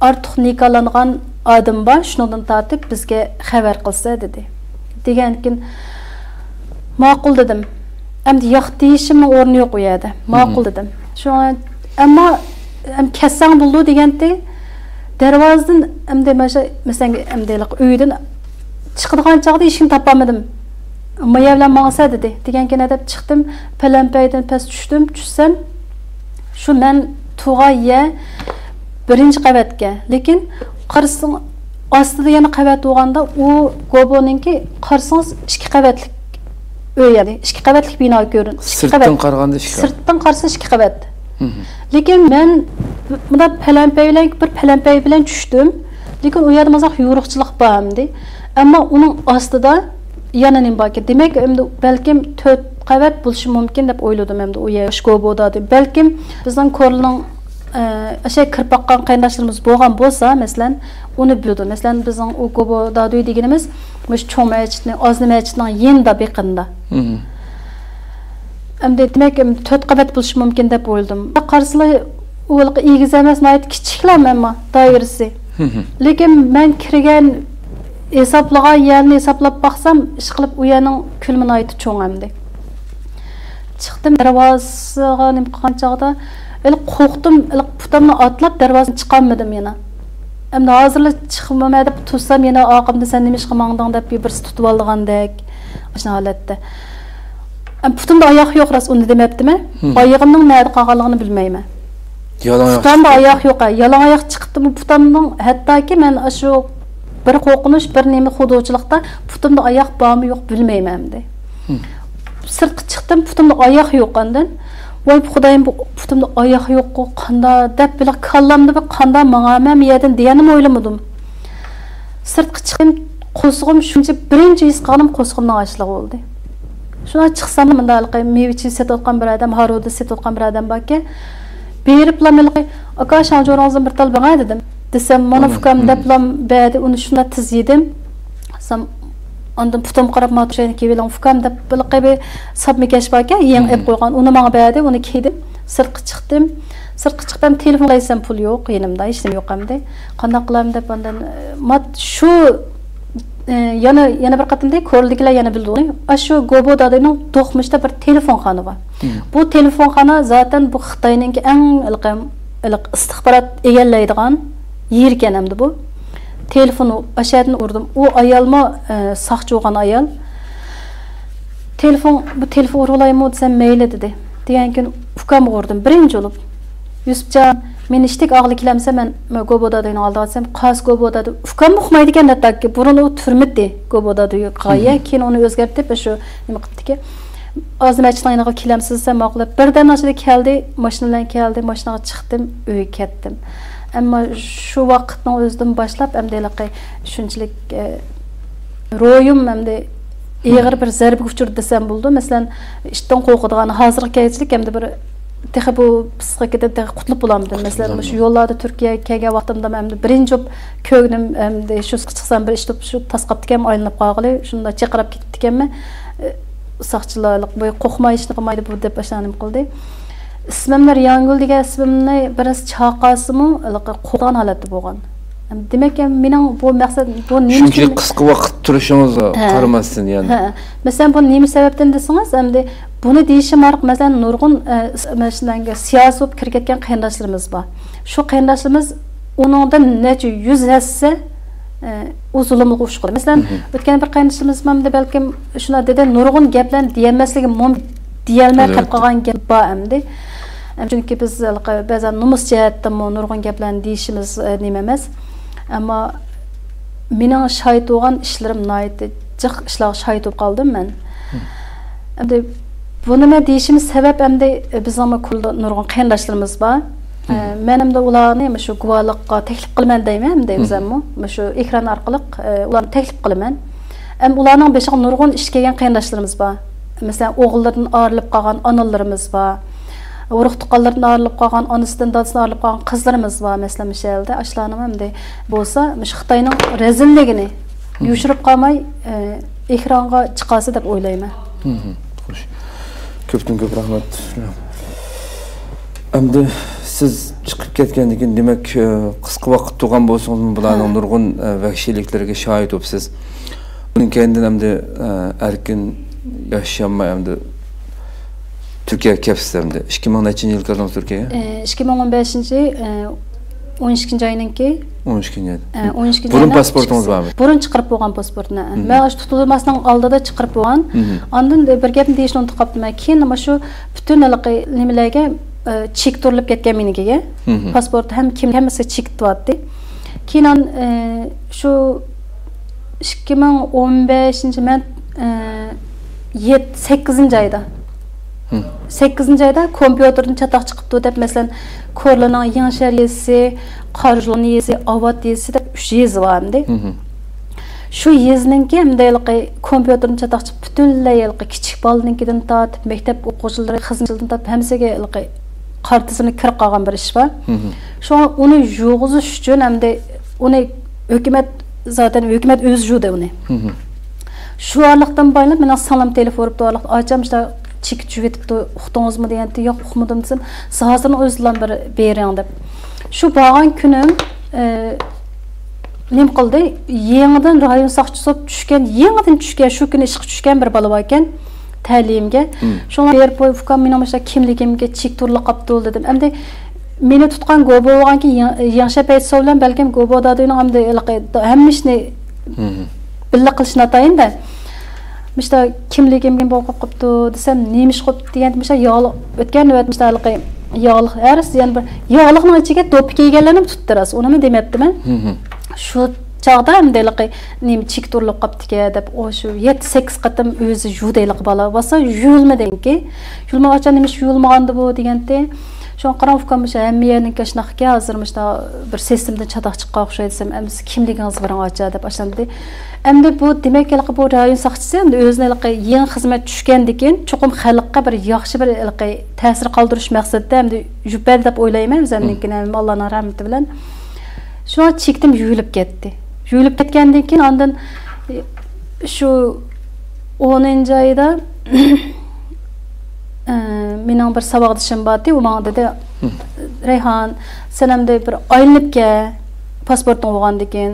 S2: ortiq nikohlangan odam bor, shundan tortib bizga xabar qilsa dedi. Degankin ma'qul dedim. Endi yo'q deyishimning o'rni yo'q u yerda. Ma'qul dedim. Shu ammo kassang bo'ldi deganda darvozadan endi masalan uydan chiqadigan chog'da eshikni topolmadim. Maya bilan mangsa dedi. Deganken deb chiqdim, palampaydan past tushdim. Tushsam, shu men tug'ayya birinchi qavatga. Lekin qarsing ostida yana qavat bo'lganda, u Goboninki qarsangiz ikki qavatlik uy, ya'ni ikki qavatlik bino ko'rin.
S1: Sirtdan qaraganda ikki.
S2: Sirtdan qarsa ikki qavat. Lekin men bunda bir palampay bilan tushdim. Lekin u yerda mazaq yo'riqchilik bormdi. Ammo uning ostida yana nima bor? Demak, endi balkim 4 qavat bo'lishi mumkin deb o'yladim endi u yer Goboda. Balkim bizning ko'rlining o'sha kirib baqqan qayndoshlarimiz bo'lgan bo'lsa, masalan, uni bildi. Masalan, bizning u Goboda deganimiz, mush cho'ng masjidning, ozli masjidning yenda biqinda. Endi demak, 4 qavat bo'lishi mumkin deb o'yladim. Qarsılar o'liq egiz emas, nayt kichiklar ammo doirasi. Lekin men kirgan hesaplagan yerni hesaplab baqsam, ish qilib u yerning kulmini aytib cho'ngamdi. Chiqdim darvozaga nim qilgan chog'da, qo'rqdim, putamni otlab darvozani chiqolmadim yana. Endi hozirlar chiqmamay deb tursam, yana oqimda sen nima ish qilmangding deb birisi tutib olgandek o'sha holatda. Putumda oyoq yo'q, ras uni demabdimi? Oyog'imning nerda qolganligini bilmayman.
S1: Yalan
S2: putamda oyoq yo'q. Yalan oyoq chiqdi bu putamning, hattoki men shu bir qo'rqinish, bir nima xudovchilikda putumda oyoq bormi yo'q bilmayman endi. Sirtqa chiqdim, putumda oyoq yo'q endi. Voy xudoyim, bu putumda oyoq yo'q, qanda deb bila kallamda bir qanda mang'amam yerdan deganim o'ylamadim. Sirtqa chiqdim, qo'zg'im shuncha birinchi his qilganim qo'zg'imning ochlig'i bo'ldi. Shuna chiqsam menda mevichi setayotgan bir odam, haroda setayotgan bir odam borki, berib lamilqi aka shanjo'rongizdan bir tal banga dedim. Desam, mana fukam deplam badi uni shuna tiz yedim. Sam ondan putum qarab matshayni kevelan fukam deb bilqibi sabmikash borki, yeng ep qo'ygan. Uni menga badi, uni kiydim. Sirtqa chiqdim. Sirtqa chiqdim, telefon qilaysam pul yo'q, yenimda hech nima yo'q hamda. Qanday qilam deb ondan mat shu yana bir qatimda ko'rliklar yana bildi. Shu Gobodaning to'qmishda bir telefonxona bor. Bu telefonxona zaten bu Xitoyning eng iliq istixborot egallaydigan yer ekan hamda bu. Telefonu aşağıdan urdim. O ayalma saqchi bo'lgan ayal. Bu telefon urulaymi desam mayli dedi. Degankin ukam urdim birinchi bo'lib. Yusufjon, men ishtik og'li kelamsa men Gobodadan oldi olsam, qas Gobodada ukam uqmaydi ekan dataki. Burun u turmidi Gobodada qo'ya, keyin uni o'zgartib shu nima qildiki. Azmachlayniga kelamsiz desam maqlab birdan ochdi keldi, mashinadan keldi, mashinaga chiqdim, uyga ketdim. Ammo shu vaqtning o'zidan boshlab hamdalaqay shunchalik ro'yim hamda ig'ir bir zarba uchirdi desam bo'ldi. Masalan, ishdan qo'rqadigan hozirgi kaychilik hamda bir texa bu psixikada qutlib bo'lamdi. Masalan, shu yo'llarda Turkiyaga kelgan vaqtimda hamda birinchi ko'nglim hamda shu chiqsam bir ishlab shu tasqab ekan, aylanib qolg'ili, shunda chaqirib ketdi ekanmi, saqchilarlik bu qo'rqmay ishni qilmaydi bu deb boshlanim qildi. İsmimler Yangul degan ismimni biroz chaqasimi, qo'rqgan holatda bo'lgan. Demak, mening bu maqsad bu nima uchun?
S1: Chunki qisqa vaqt turishingiz qaramasdan yani.
S2: Masalan, bu nima sababdan desangiz, endi buni deyishim arq, masalan, nurg'un mashinanga siyosiy bo'lib kirib ketgan qarindoshlarimiz bor. Shu qarindoshlarimiz uningdan necha yuz hassa u zulmga ushqirdi. Masalan, o'tgan bir qarindoshimiz mamda balkim shuna dedi, nurg'un gaplarni deyolmasligi mumkin, deyolmay qolib qolgan gap bor endi. Chunki biz ba'zan numus jihatdan nurg'un gaplarni deyishimiz nima emas. Ammo mening shohid bo'lgan ishlarim nihoyatda jiq ishlar shohid bo'lib qoldim men. Endi buni nima deyishimiz sabab endi bizning nurg'un qarindoshlarimiz bor. Men ham ularni shu guvohlikqa taklif qilaman deyman, endi o'zimmi shu ekran orqali ularni taklif qilaman. Ham ularning beshiga nurg'un ish kelgan qarindoshlarimiz bor. Masalan, o'g'illardan ayrilib qolgan onalarimiz bor. Urug' tuqqanlardan ayrilib qolgan, onasidan dadasidan ayrilib qolgan qizlarimiz bor. Masalan, Mishelda ashlarning hamda bo'lsa, Xitoyning rezilligini yushirib qolmay ekranga chiqasi deb o'ylayman.
S1: Xo'sh. Ko'pdan ko'p rahmat. Endi siz chiqib ketgandan keyin demak qisqa vaqt turgan bo'lsangiz, bularning nurg'un vahshiyliklariga shohid bo'libsiz. Uning kendidan hamda erkin yaşanmay hamda Türkiye kepsiz hamda 2010 yil kirdingiz Turkiyaga?
S2: 2015 12 ayınınki
S1: 12 ayda.
S2: 12
S1: Burun pasportunuz barmı?
S2: Burun çıqırıp bolğan pasportunu. Men tutulmasının aldıda çıqırıp bolğan. Ondan bir gapni deyishni unutib qaptım. Keyin mana shu bütün nimalarga chek turilib ketgan menikiga. Pasport ham hammasi chek tuyatdi. Keyin shu 2015 men 8 ayda 8 ayda kompüterden çataq chiqibdi deb masalan Korlaning Yanshar yezi, Qarjulun yezi, Avat yezi deb 3 yezi var endi. Shu yezininki hamda kompüterden çataq chiqib butunlay kichik bolaninkidan tortib maktab o'quvchilari xizmatchilardan tortib hammaga qartisini kirib qolgan bir ish bor. Shu uni yug'izish uchun hamda uni hukumat zaten hukumat o'zi yuvdi uni. Shu orliqdan boylab men salam telefon urib turib aytjam işte chek juvetibdi uqdingizmi deganda yo'q uqmadim desam siz hozir o'zingizlar bir bering deb. Shu borgan kunim nim qildi yangidan rayon saqchisi tushgan shu kuni ishga tushgan bir bola bor ekan ta'limga. Shuni berib qo'yib men mana kimligimga chek turli qapti dedim. Endi meni tutgan go'bo bo'lganki yaxshi payt bilan balkim go'bo dadini hamda hamma ishni billa qilishni atayinda. Mishta kimligimga bo'lib qopti desam nima ish qilib deganimcha yog'liq o'tgan navbatmishta yog'liq aris yana bir yog'liqning ichiga do'ppi kiyganlarni tutdiras. Unimi demayaptiman. Shu chaqda hamda nima chek turilib qopti deb o shu 7-8 qatim o'zi yuvdayliq bola bo'lsa yuvulmadanki yuvulmagancha nima yuvulmagandi bu deganda şu an qaram fukamışa hammaning kashnaqqa hozirmishda bir sistemdan chataq chiqqan o'xshaydi desam endi kimligingiz bilan acha deb ashandi. Endi bu demak bu rayon saqchisi endi o'zini yangi xizmat tushgandan keyin cho'qim xalqqa bir yaxshi bir ta'sir qoldirish maqsadida endi yupad deb o'ylayman o'zimnikini Allohning rahmati bilan. Shu chekdim yuvilib ketdi. Yuvilib ketgandan keyin ondan shu 10-oyda mening bir saboqdishim bordi, u menga dedi, Rayhan, sen hamda bir aylanib kel, pasporting bo'lgandan keyin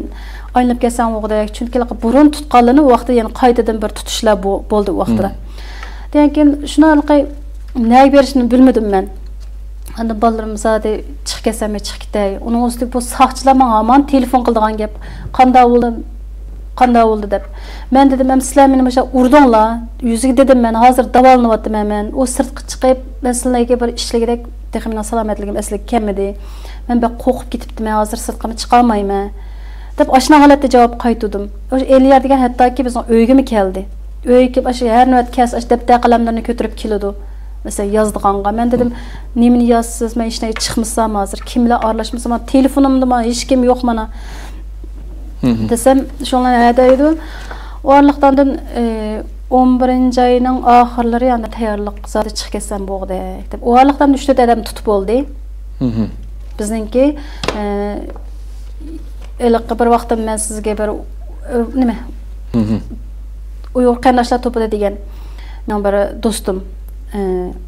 S2: aylanib kelsang o'g'dak, chunki burun tutqanlarni u vaqtda yana qaytadan bir tutishlar bo'ldi u vaqtda. Degan keyin shuni nega berishni bilmadim men. Endi bolalarimiz zodi chiqib kelsam chiqib ketay. Uning ustiga bu saqchilar menga hamon telefon qildigan gap, qanday bo'ldi deb. Men dedim, "Sizlar meni o'sha urdinglar." Yuziga dedim, "Men hozir davolanyapman men." O sirtqa chiqib, men sizlarga bir ishligidek texnik salomatligim asli kelmadi. Men bir qo'rqib ketibdim, men hozir sirtqa chiqa olmayman. deb oshna holatda javob qaytardim. O'sha Eliyar degan hattoki bizning uyga keldi. Uyga kelib o'sha har navbat kas daftar qalamlarni ko'tarib keladi. Mesela yazdıqanğa men dedim, "Nemini yazsız, men hech narsa chiqmasam hozir, kimlar aralashmasam, telefonimda men hech kim yo'q mana." Desem, shunlar aytadi. O'rliqdan 11 ayning oxirlari yana tayyorlik zodi chiqib ketsam bo'g'dak deb. O'rliqdan 3-4 odam tutib oldi. Bizningki bir vaqtda men sizga bir nima? Uyg'ur qarindoshlar to'pida degan men bir do'stim.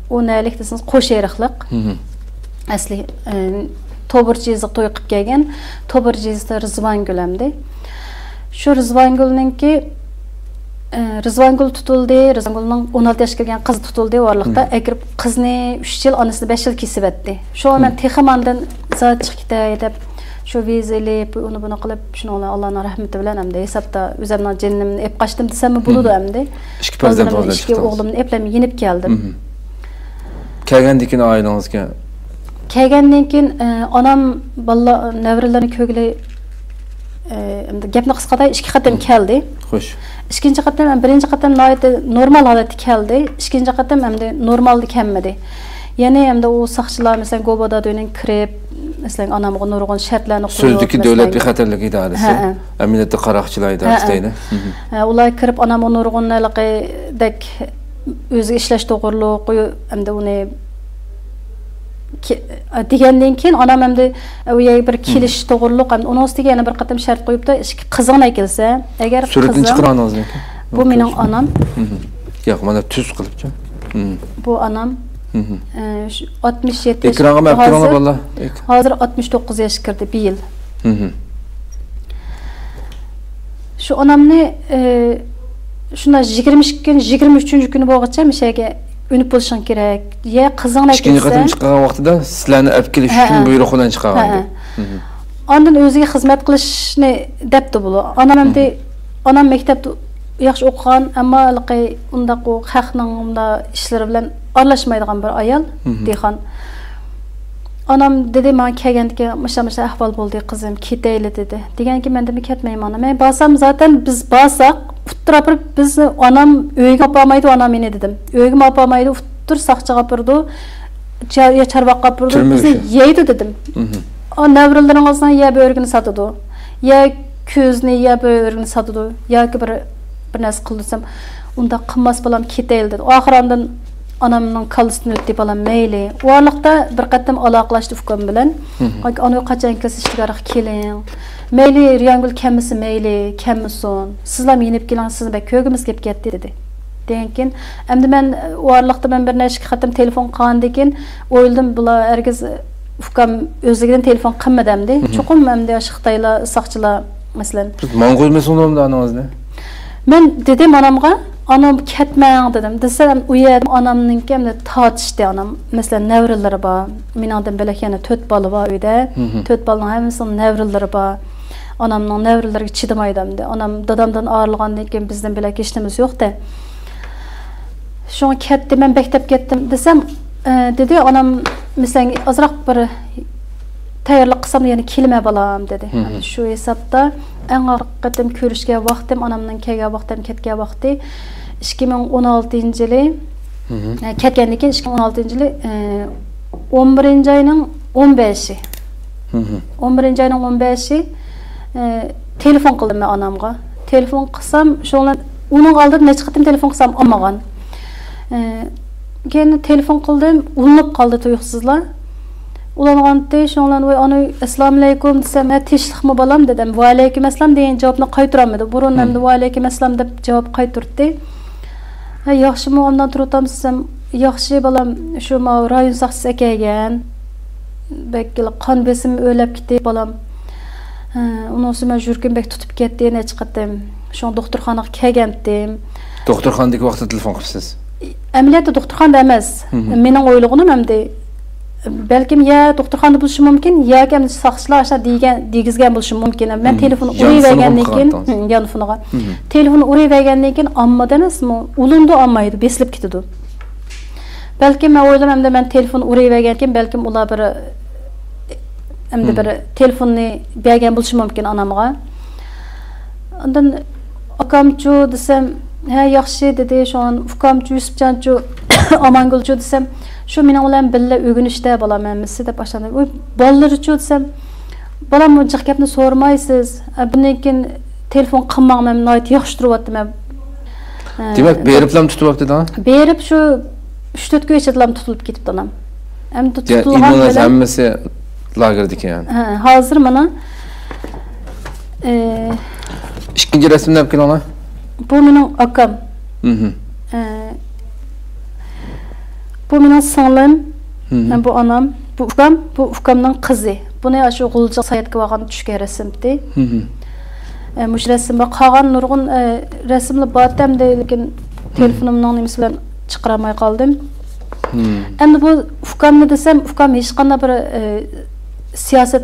S2: O nəylik desiniz, qo'sheriqliq. Asli To'burchiyizni to'y qilib kelgan. To'burchiyizda Rizvangul hamdi. Shu Rizvangulninki Rizvangul tutildi. Rizvangulning 16 yoshga kirgan qiz tutildi o'rliqda. Akirib qizni 3 yil, onasini 5 yil kesib etdi. Shu men texmandan zot chiqib ketay deb shu vizali uni buni qilib shuni Allohning rahmati bilan hamda hisobda o'zimning jinnimni ep qochdim desam bo'ladi hamda.
S1: Ikki farzand bo'ldi.
S2: Ikki o'g'limni eplab yenib keldim.
S1: Kelgandan keyin oilangizga
S2: kelgandan keyin onam balla navralarni ko'glay gapni qisqatay 2 qatam keldi.
S1: Xo'sh.
S2: Ikkinchi qatam, birinchi qatam normal holatda keldi. Ikkinchi qatam hamda normalda kelmadi. Yana hamda u saqchilar mesela Goboda dönen krep mesela anamga nurg'un shartlarni qo'yib
S1: Sözdeki davlat bexatarlik idorasi, amaliyotda qaroqchilar idorasi deydi.
S2: Ular kirib anamga nurg'unlikdek o'zi ishlash to'g'riliq qo'yib hamda uni degandan keyin onam hamda u bir kelish to'g'riliq hamda uni ustiga yana bir qatam shart qo'yibdi, qizig'ini kelsa, agar
S1: suratni chiqaraningizmi?
S2: Bu mening onam.
S1: Yo'q, mana tuz qilibchi.
S2: Bu onam. 67
S1: Ekranga maptiranga balla.
S2: Hozir 69 yosh kirdi bir yil. Şu onamni shunda 23-kuni bo'lgacha mishaga unib bo'lishing kerak. Ya qizingni kelsa.
S1: Ikkinchi qatam chiqqan vaqtida sizlarni olib kelish uchun buyruq bilan chiqqan.
S2: Ondan o'ziga xizmat qilishni debdi bu. Onam maktabda yaxshi o'qigan, ammo undaq o xalqning unda ishlari bilan aralashmaydigan bir ayol, dexan. Onam dedi, men kelgandiki, misha ahvol bo'ldi qizim, ketayli dedi. Deganki, men demi ketmayman. Men basam zaten biz basak, uttirab bizni onam uyga olmaydi, onam meni dedim. Uyga olmaydi, uttir saqchiga birdi. Ya charvoqqa birdi, bizni yeydi dedim. O nevralaringizdan ya böğrügünü satıdı. Ya ko'zni ya böğrügünü satıdı. Yoki bir narsa qilsam, unda qilmas bolam ketayli dedi. Oxirandan onamning kalısini o'tdi bolam mayli. U orliqda bir qatam aloqalashdi ukam bilan. Ona qachon kelsa ishtigaroq keling. Mayli Riyangul kelmisi mayli, kelmasin. Sizlar yenib keling, sizni bak ko'gimiz kelib ketdi dedi. Degan endi men u orliqda men bir necha qatam telefon qilgandan keyin o'yladim, bular herkes ukam o'zligidan telefon qilmadimdi. Cho'qim endi Xitoylar saqchilar masalan.
S1: Mong'ol mesunumda anangizni.
S2: Men dedim onamga, anam ketmang dedim. Desam u yerda onamninki endi tortishdi onam. Masalan, nevralari bor. Meningdan belak yana 4 bola bor uyda. 4 bolaning hammasining nevralari bor. Onamning nevralariga chidamaydi. Onam dadamdan ayrılgandan keyin bizdan belak hech nima yo'q-da. Şoň ketdim, men bektab ketdim desem, dedi onam mesela azroq bir tayyorlik qilsam yana kelma bolam dedi. Shu hesabda eng qatim ko'rishga vaqtim, onamning kelgan vaqtim, ketgan vaqti 2016-yili. Ketgandan keyin 2016-yili 11-oyning 15-i. 11-oyning 15-i telefon qildim men onamga. Telefon qilsam, şoňlar uning oldida necha qatim telefon qilsam olmagan. Keyin telefon qildim, ulanib qoldi tuyuqsizlar. Ulanganda şoňlan "Voy ana assalomu alaykum" desam, "Tinchlikmi bolam" dedim. "Va alaykum assalom" degan javobni qaytaramadi. Burun endi "Va alaykum assalom" deb javob qaytardi. "Ha, yaxshimi, ondan turib o'tamiz" desam, "Yaxshi bolam, shu ma rayon saqchisi kelgan. Bekil qon besim o'lab ketdi bolam. Undan so'ng men yurkim bek tutib ketdi, necha qatim. Shu doktorxonaga kelgandim."
S1: Doktorxonadagi vaqtda telefon qilibsiz.
S2: Ameliyatda doktorxonada emas. Mening o'ylig'im hamda belkim ya doktorxonada bo'lishi mumkin, yoki ham saqchilar aşağı degizgan bo'lishi mumkin. Men telefonni urayvergandan keyin, yonfoniga. Telefonni urayvergandan keyin ommada emasmi? Ulindi olmaydi, besilib ketadi. Belki men o'yladim hamda men telefonni urayvergandan keyin belkim ular bir hamda bir telefonni bergan bo'lishi mumkin onamga. Ondan akamchu desam, "Ha, yaxshi" dedi. Şoň ukamchu Yusupjanchu Amangulchu desam, "Şu mening bilan billa o'rganishda bolam emisi" deb başladim. "Oy, bolalarichu" desam, "Bolam bu jiq gapni so'ramaysiz. Bundan keyin telefon qilmaqman, noyat yaxshi turyapti men."
S1: Demak, beriblam tutyapti-da?
S2: Berib shu 3-4 kun ichida tutilib ketibdi onam. Endi tutilgan
S1: bilan hammasi lagerdiki yani.
S2: Ha, hozir mana
S1: ikkinchi rasmni olib keling.
S2: Bu mening akam. Bu mening singlim. Bu onam, bu ukamning qizi. Buni shu G'uljiq saytga borgan tushgan rasmdi. Mush rasmga qolgan nurg'un rasmlar bor hamda lekin telefonimning nimasi bilan chiqaramay qoldim. Endi bu ukamni desam, ukam hech qanday bir siyosat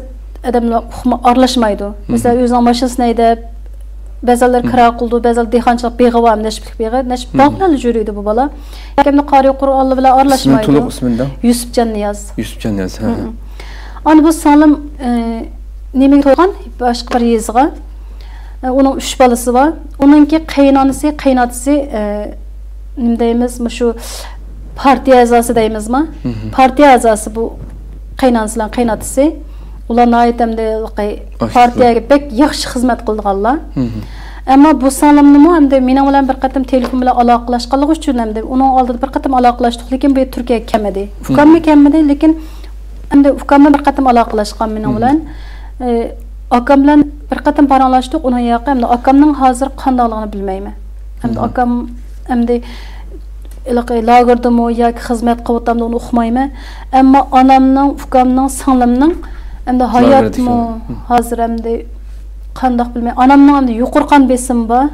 S2: adamlar aralashmaydi. Mesela o'zining mashinasini haydab Bəzələr kira qıldı, bəzələr dehqonchilik beg'i var, nashiblik beg'i, nashib bog'larla yuriydi bu bola. Kimni qori Qur'onlar bilan aralashmaydi.
S1: To'liq isminda?
S2: Yusupjon Niyoz.
S1: Yusupjon Niyoz, ha.
S2: Ana bu singlim nimaga to'ygan? Boshqa bir yezg'a. Uning 3 bolasi bor. Uningki qaynotasi nima deymiz, shu partiya a'zosi deymizmi? Partiya a'zosi bu qaynonasi bilan qaynotasi. Ularni aytamda partiyaga pek yaxshi xizmat qilganlar. Ammo bu singlimni hamda mening bilan bir qatim telefon bilan aloqalashganligi uchun hamda uning oldida bir qatim aloqalashdik, lekin bu Turkiyaga kelmadi. Ukamga kelmadi, lekin hamda ukamga bir qatim aloqalashgan mening bilan. Akam bilan bir qatim paranglashdik, uning yoqi hamda akamning hozir qandoqligini bilmayman. Hamda akam hamda lagerdami yoki xizmat qilyaptimda uni uqmayman. Ammo onamning, ukamning, singlimning endi hayotmi hozir endi qandoq bilmayman. Onamning endi yuqurqan besim bor.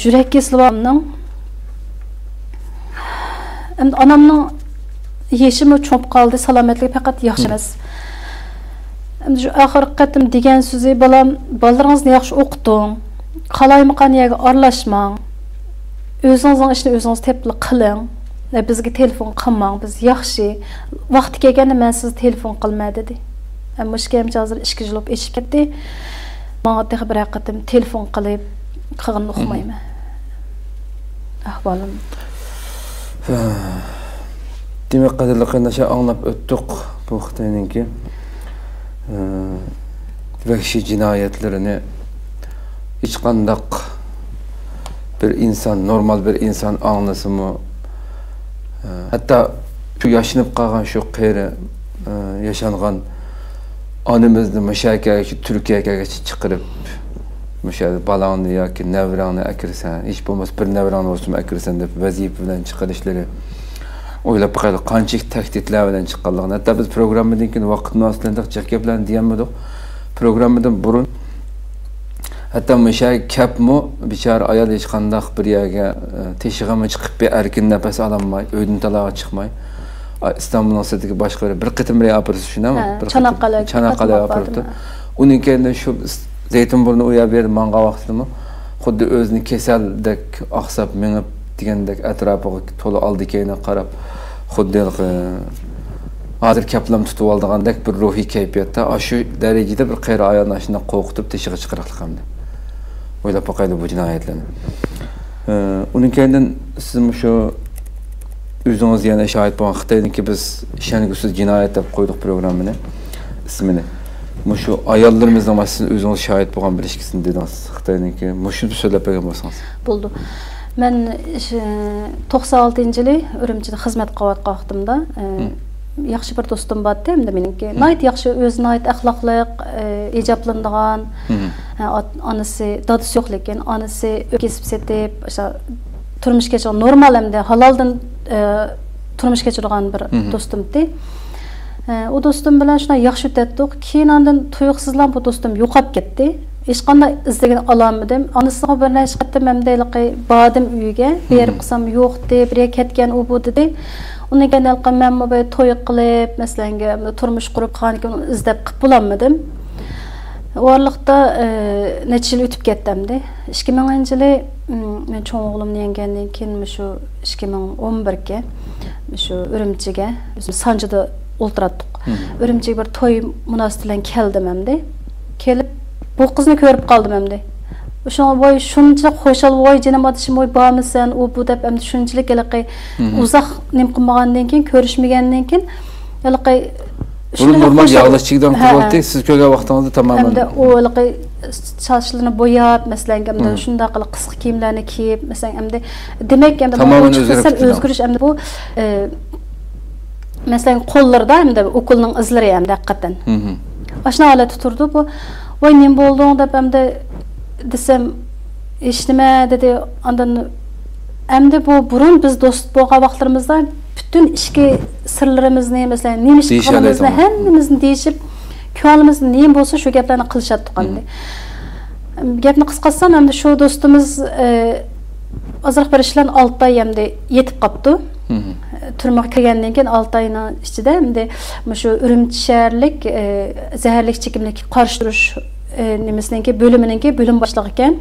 S2: Yurak kesilibamning. Endi onamning yeshimi cho'p qoldi, salomatligi faqat yaxshi emas. Endi şu axırkı qatim degan so'zi balam, balalarınızı yaxshi o'qiting. Qalaymaqan yerga aralashmang. O'zingizning ishni o'zingiz tepli qiling. Bizga telefon qilmang, biz yaxshi. Vaqti kelganda men siz telefon qilma dedi. Ammo ishkemcha hozir ishga jilib eshib ketdi. Menga tex bir qatim telefon qilib qilgan uqmayman. Ahvolim.
S1: Demek qadrli qandaşa anlap o'tdik bu Xitoyninki vahşi cinayetlerini hiç qandaq bir insan, normal bir insan anlasın mı? Hatta şu yaşanıp qalğan şu qeyri yaşanğan anımızdı müşahidə ki Türkiye'ye çıqırıp müşahidə balanı yoki nevranı akirsən, hiç bo'lmasa bir nevranı olsun akirsən deb vazifa bilan chiqarishlari o'ylab qoldik, qancha tahdidlar bilan chiqqanligini. Hatta biz programmadan keyin vaqt munosabatida jiq gaplarni deganmidik. Programmadan burun hatta müşay kapmu bichara ayol hech qanday bir yerga teshig'imi chiqib bir erkin nafas ololmay, uydan taloga chiqmay İstanbul'un sidagi boshqa bir qitim reapirsi shunami? Çanaqqal'a apirdi. Uning keyin shu Zeytinburnu uya berdi menga vaqtimi. Xuddi o'zini kasaldek aqsab menib degandek atrofiga to'la oldi keyini qarab xuddi hozir kaplam tutib oldigandek bir ruhiy kayfiyatda shu darajada bir qeyri ayolni shunday qo'rqitib teshig'i chiqaraqliqamdi. O'ylab boqaydi bu jinoyatlarni. Uning keyin siz shu o'zingiz yana shohid bo'lgan Xitoyniki biz ishongusiz jinoyat deb qo'ydik programmani ismini. Şu ayollarımızdan başsız özünüz şahit bo'lgan bir ishkisini dediniz Xitoyniki. Şunu söylep bergan bo'lsangiz.
S2: Bo'ldi. Men 96-yili Urumchida xizmat qilayotgan vaqtimda yaxshi bir do'stim bor edi, endi meniki. Nayt yaxshi o'zini ayt axloqli, ijoblanadigan, onasi, dadasi yo'q lekin onasi kesib setib, o'sha turmush kechirgan normal hamda haloldan turmush kechirgan bir do'stim edi. O do'stim bilan shunday yaxshi o'tdik. Keyin ondan tuyuqsizlan bu do'stim yo'qolib ketdi. Hech qanday izlagan ololmadim. Onasiga bir narsa qildim, hamdayliqi bordim uyiga, berib qilsam yo'q deb, bir ketgan u bu dedi. Uni ganalqa men bu to'y qilib, masalan, turmush qurib qolgan izlab qilib bo'lolmadim. O'rliqda necha yil o'tib ketdimdi. 2000-yili men cho'ng o'g'limni yengandan keyin shu 2011ga shu Urumchiga, Sanjida o'ltiratdik. Urumchiga bir to'y munosabati bilan keldim hamda. Kelib bu qizni ko'rib qoldim hamda. O'sha voy shuncha qo'shal voy jinim otishim voy bormisan u bu deb hamda shunchalik iliqi uzoq nim qilmagandan keyin ko'rishmagandan keyin iliqi
S1: bunu normal yağlaşçıdan kuruldu. Siz ko'rgan vaqtingizda tamamen
S2: hamda u iliqi sochlarini bo'yab, masalan, hamda shunday qilib qisqa kiyimlarni kiyib, masalan, hamda demak hamda o'zgarish hamda bu mesela kollarda hem de okulun izleri hem de hakikaten. Aşna alet tuturdu bu. Vay nem bolduğunda hem de desem işleme dedi andan hem de bu burun biz dost boğa vaxtlarımızda bütün işki sırlarımızı mesela neymiş kalımızda hemmimizin değişip köyümüzün neyim bolsa şu gaplarni qilishadi qanday. Gapni qisqatsam hem de şu dostumuz azroq bir ishlan 6 oy hem de yetib qopdi. Turmuqqa kirgandan keyin 6 oyning ichida endi shu Urumchi shaharlik zaharlik chekimlik qarshi turish nimasiniki bo'liminiki bo'lim boshlig'i ekan.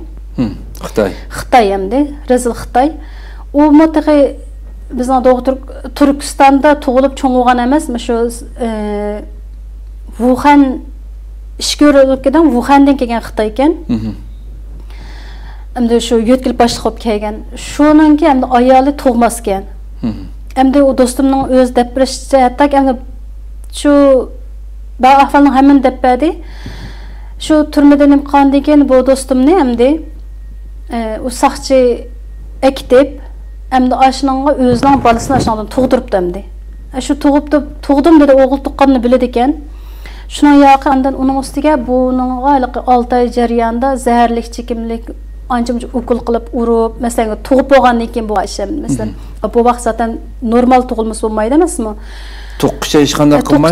S2: Xitoy endi Rezil Xitoy. U mutaxi bizning Turkistonda tug'ilib cho'ng'igan emas, shu Wuhan ish ko'rayotgan Wuhandan kelgan Xitoy ekan. Endi shu yetkilib boshliq bo'lib kelgan. Shuningki endi ayoli tug'mas ekan. Endi o dostumning o'z deb birishicha hatto endi shu ba ahvolning hammani deb berdi. Shu turmadan qolgandan keyin bu dostumni endi u saqchi ekitib endi ashunga o'zining bolasini ashundan tug'diribdi endi. Shu tug'dim dedi o'g'il tuqqanini biladi ekan. Shuna yaqindan uning ustiga buningga 6 oy jarayonida zaharlik chekimlik anca okul qilib urib, masalan, tug'ib bo'lgandan keyin bu ish masalan, bu vaqt zaten normal tug'ilmasi bo'lmaydi emasmi?
S1: To'qqicha hech qanday qilmay,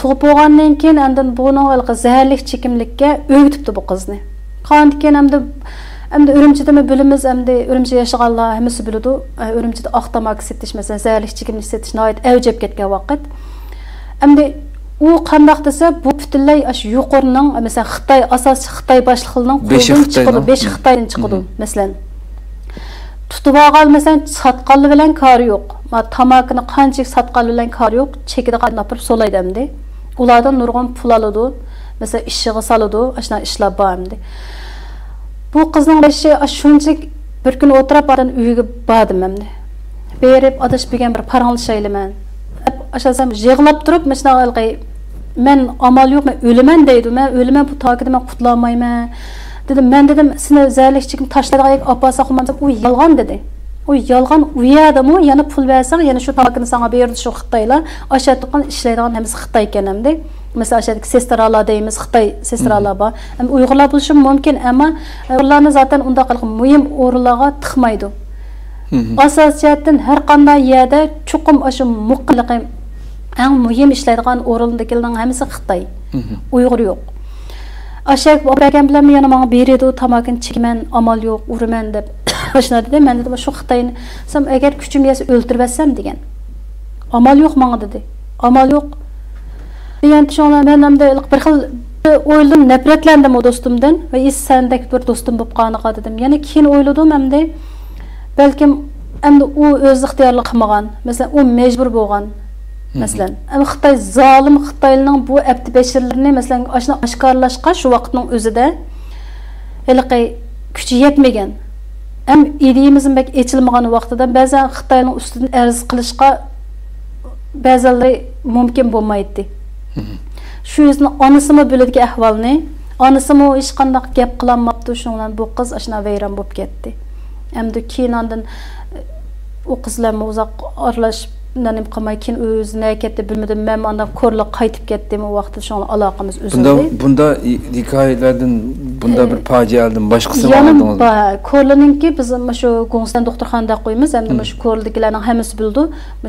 S2: tug'ib bo'lgandan keyin andan buning zaharlik chekimlikka o'gitibdi bu qizni. Qanday keyin hamda Urumchidami bilimiz, hamda Urumchida yashaganlar hammasi biladi. Urumchida oq tamak setish, masalan, zaharlik chekimlik setish nihoyat avjab ketgan vaqt. Hamda u qandaq desa bu butunlay ash yuqorining masalan Xitoy asoschi Xitoy boshliqligining qo'lidan chiqadi, 5 Xitoydan chiqadi masalan. Tutib olgan masalan sotqanli bilan kori yo'q. Ma tamakini qanchalik sotqanli bilan kori yo'q, chekida qanapib solaydi endi. Ulardan nurg'un pul oladi, masalan ishiga soladi, ashuna ishlar bor endi. Bu qizning bashi shunchalik bir kun o'tirib adan uyiga bordim endi. Berib adash bilgan bir paranglashayliman. Aşağısam yığılab turib, mesela men amal yo'q, men o'laman deydi. Men o'laman bu taqida men qutlanmayman. Dedim, men dedim, seni zərlikçikim tashladıqay apasa qılmansam, o yalğan dedi. O yalğan uyadımı, yana pul versən, yana şu taqını sana berdi şu Xitaylar. Aşağıdıqan işləydiğan hemisi Xitay ekan hamdi. Mesela aşağıdaki sestralar deyimiz, Xitay sestralar var. Hem Uyg'urlar buluşum mümkün, ama Uyg'urlarni zaten unda qilib muhim o'rinlarga tiqmaydi. Asosiyatdan har qanday yerda chuqum aşı muqilliqi eng muhim ishlaydigan o'rindagilarning hammasi Xitoy. Uyg'ur yo'q. Aşağı obergan bilan yana menga beredi, tamakin chekman, amal yo'q, uraman deb. Shuna dedi, men dedim, shu Xitoyni sam agar kuchim yetsa o'ldiribsam degan. Amal yo'q menga dedi. Amal yo'q. Degan shuna men hamda bir xil o'yladim, nafratlandim o do'stimdan va sendek bir do'stim bo'lib qolganiga dedim. Yana keyin o'yladim hamda balkim endi u o'z ixtiyorli qilmagan, masalan u majbur bo'lgan. Masalan, ama Xitoy zolim Xitoylarning bu abdi bashirlarini masalan ashuna oshkorlashqa shu vaqtning o'zida haliqay kuchi yetmagan. Ham ideyimizning bak echilmagan vaqtida ba'zan Xitoyning ustidan arz qilishqa ba'zanlar mumkin bo'lmaydi. Shu yüzden onasimi biladigan ahvolni, onasimi hech qanday gap qilolmabdi, shundan bu qiz ashuna vayron bo'lib ketdi. Hamda keyin ondan o qizlar uzoq aralashib nanim qilmay keyin o'zini ketdi, bilmadim, men ondan ko'rlik qaytib ketdim, o vaqtda shuni aloqamiz uzildi.
S1: Bunda hikoyalardan bunda bir fojialardan boshqasini oldingiz.
S2: Ko'rlininki biz shu Go'ngstan doktorxonada qo'ymiz, hamda shu ko'rliklarning hammasi bildi.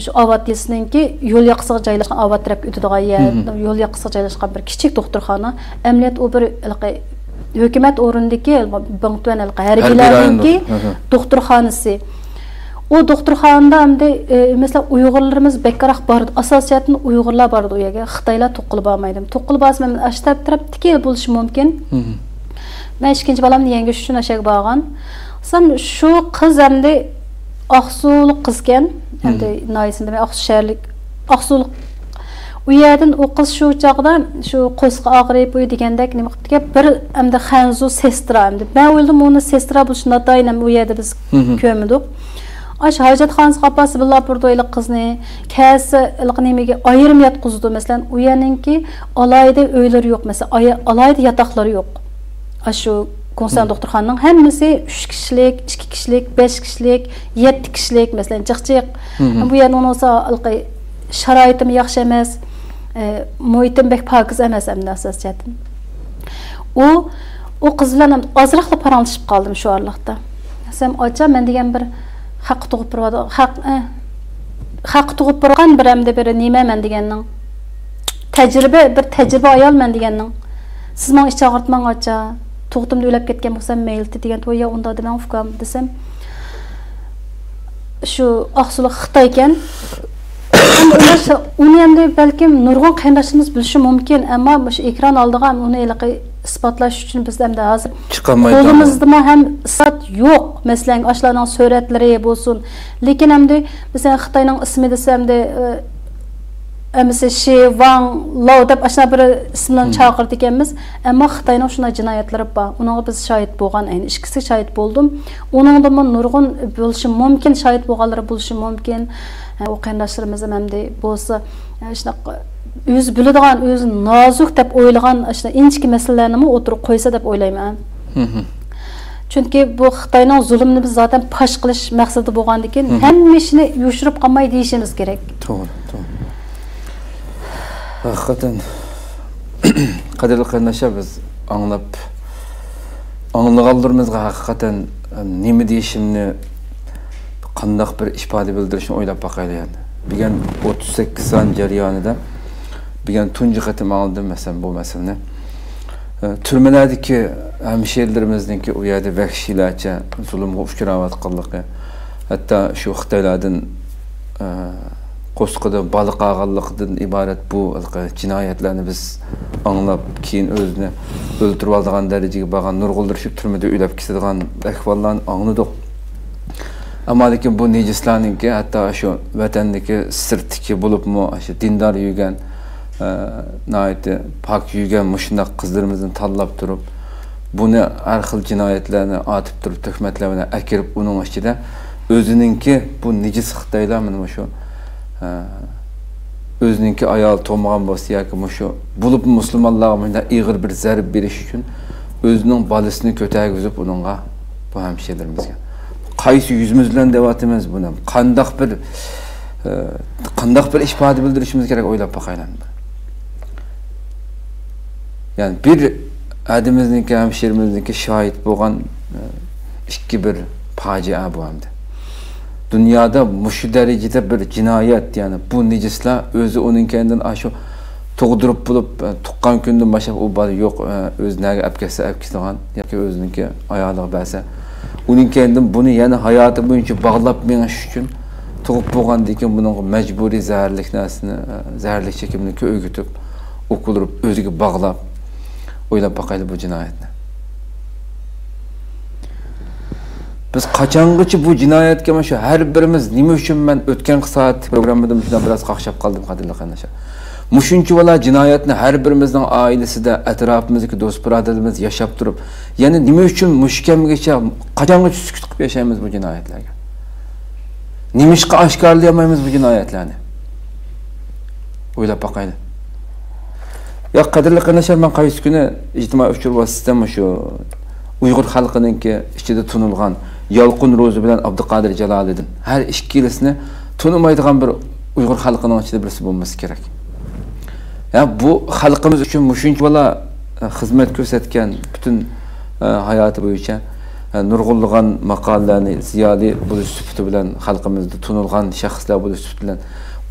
S2: Shu Avatlisninki yo'l yoqasiga joylashgan, Avat tarafga o'tadigan yer, yo'l yoqasiga joylashgan bir kichik doktorxona. Amaliyot u bir hukumat o'rnidagi Bangtuan harbiylarninki doktorxonasi. O doktorxonada hamda mesela Uyg'urlarimiz bekkaroq bordi. Asosiyatni Uyg'urlar bordi u yerga. Xitoylar to'qilib olmaydi. To'qilib olsa men ashtab tarafdiki bo'lishi mumkin. Men ikkinchi balamni yangi shuni ashag borgan. Sam shu qiz hamda Oqsulik qizgan, hamda noyisini men Oqsushlik Oqsulik u yerdan o qiz shu chaqda shu qo'sqa og'rib uy degandek nima qilibdi bir hamda Xanzu sestra hamda. Men o'yladim uni sestra bo'lishi notayin ham u yerda biz ko'rmadik. Aş hojatxonasi qapasi billah burdoylik qizni kasa ilqnimiga ayrim yatqizdi. Masalan, u yerninki alayda uylar yo'q, masalan, alayda yataqlari yo'q. Shu Go'ngstan doktorxonaning hammasi 3 kishilik, 2 kishilik, 5 kishilik, 7 kishilik, masalan, jiqjiq. Bu yerning o'zi ilqi sharoitim yaxshi emas, muhitim bek pokiz emas hamda asosiyatdan. O qiz bilan ozroqla paranglashib qoldim shu orliqda. Sen acha men degan bir haq tug'ib turadi, haq tug'ib turgan bir hamda bir nima men deganning bir tajriba ayol men deganning siz men ish chaqirtmang acha tug'dimda o'lab ketgan bo'lsam mayli degan to'ya unda deman ukam desam shu Oqsulik Xitoy ekan. Uni endi balkim nurg'un qayndoshimiz bilishi mumkin, ammo shu ekran oldiga uni isbotlash uchun biz hamda hozir qo'limizda ham isbot yo'q. Masalan, ashlarning suratlari bo'lsin, lekin hamda masalan Xitoyning ismi desamda amisi Shi Wang Lao deb ashna bir ismdan chaqirdi ekanmiz, ammo Xitoyning shunday jinoyatlari bor. Unga biz shohid bo'lgan, ayni ikkisi shohid bo'ldim. Uningda nurg'un bo'lishi mumkin, shohid bo'lganlar bo'lishi mumkin. O qayndoshlarimiz hamda bo'lsa shunaqa o'z biladigan, o'z nozuk deb o'ylagan ashna inchki masalalarni o'tirib qo'ysa deb o'ylayman. Chunki bu Xitoyning zulmini biz zaten pash qilish maqsadi bo'lgandan keyin hamma ishni yushirib qolmay deyishimiz kerak.
S1: To'g'ri. Hakikaten qadrli qayndoshlar biz anglag'anlarimizga hakikaten nima deyishimni qandaq bir ifoda bildirishni o'ylab boqaylik. Bilgan 38 son jarayonida bilgan tunji qatim aldim masalan bu masalani. Turmalardagi hamshirlarimizningki u yerda vahshiylarcha zulmga uchrayotganligi, hatto shu Xitoylardan qo'sqida baliq ag'anliqdan iborat bu jinoyatlarni biz anglab keyin o'zini o'ltirib oladigan darajaga borgan nurg'uldirishib turmada uylab ketadigan ahvollarni angladik. Ammo lekin bu nejislarningki hatto shu vatandagi sirtiki bo'libmi shu dindor yurgan nayt pak yurgan mushundaq qizlarimizni tanlab turib buni har xil jinoyatlarni atib turib tuhmatlar bilan akirib uning ichida o'zininki bu nejis Xitoylar mana shu o'zininki ayol to'magan bo'lsa yoki shu bo'lib musulmonlarga bunday ig'ir bir zarb berish uchun o'zining bolasini ko'targizib uningga bu hamshirlarimizga qaysi yüzümüz bilan devatimiz buni qandaq bir ifade bildirishimiz kerak o'ylab bakaylan. Yani bir adimizniki hamshirimizniki shohid bo'lgan ikki bir fojia bu hamda. Dünyada mushu darajada bir jinoyat, yani bu nejislar o'zi uning kendidan ashu tug'dirib bo'lib tuqqan kundan boshlab u bola yo'q, o'zlariga olib kelsa olib ketgan yoki o'ziniki ayoliga bersa uning kendidan buni yana hayoti bo'yicha bog'lab menish uchun tug'ib bo'lgandan keyin buning majburiy zaharlik narsani, zaharlik chekimini o'rgatib, o'qilib o'ziga bog'lab o'ylab boqayli bu jinoyatni. Biz qachongacha bu jinoyatga mana shu har birimiz nima uchun men o'tgan soat programmada shundan biroz qaqshab qoldim qadrli qarindoshlar. Mushuncha vala jinoyatni har birimizning oilasida, atrofimizdagi do'st birodarlarimiz yashab turib, ya'ni nima uchun mushkamgacha qachongacha sukut qilib yashaymiz bu jinoyatlarga? Nimishqa oshkorlayolmaymiz bu jinoyatlarni? O'ylab boqayli. Ya qadrli qarindoshlar, men qaysi kuni ijtimoiy uchur vositasi shu Uyg'ur xalqininki ichida tunilgan Yolqin Ro'zi bilan Abduqodir Jaloliddin har ikkilisini tunimaydigan bir Uyg'ur xalqining ichida birisi bo'lmasi kerak. Ya bu xalqimiz uchun mushuncha vala xizmat ko'rsatgan butun hayoti bo'yicha nurg'unlagan maqolalarni ziyoli bo'lish sifati bilan xalqimizda tunilgan shaxslar bo'lish sifati bilan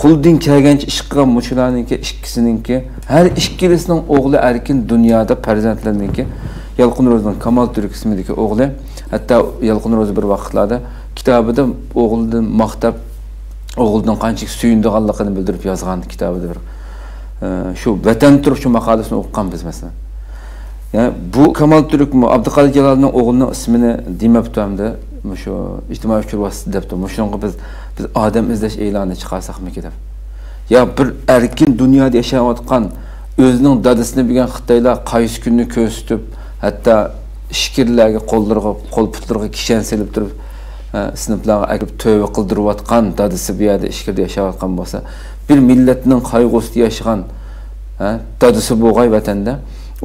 S1: qo'ldan kelgancha ish qilgan mushularniki ikkisininki har ikkilisining o'g'li erkin dunyoda farzandlarniki Yolqin Ro'zining Kamol Turk ismidagi o'g'li, hatto Yolqin Ro'zi bir vaqtlarda kitobida o'g'lidan maqtab, o'g'lidan qancha suyundiganligini bildirib yozgan kitobida bir shu vatan turib shu maqolasini o'qigan biz masalan. Yani bu Kamol Turk Abduqodir Jalolning o'g'lining ismini demabdi hamda shu ijtimoiy uchur vositasi debdi. Mushunga biz odam izlash e'loni chiqarsakmi deb. Ya bir erkin dunyoda yashayotgan o'zining dadasini bilgan Xitoylar qaysi kunni ko'rsatib, hatta shikirlarga qo'llarga, qo'l-putlarga kishan selib turib, sinflarga akib tövbe qildirayotgan dadasi bu yerda ishkirda yashayotgan bo'lsa, bir millatning qayg'usida yashagan dadasi bo'lg'ay vatanda,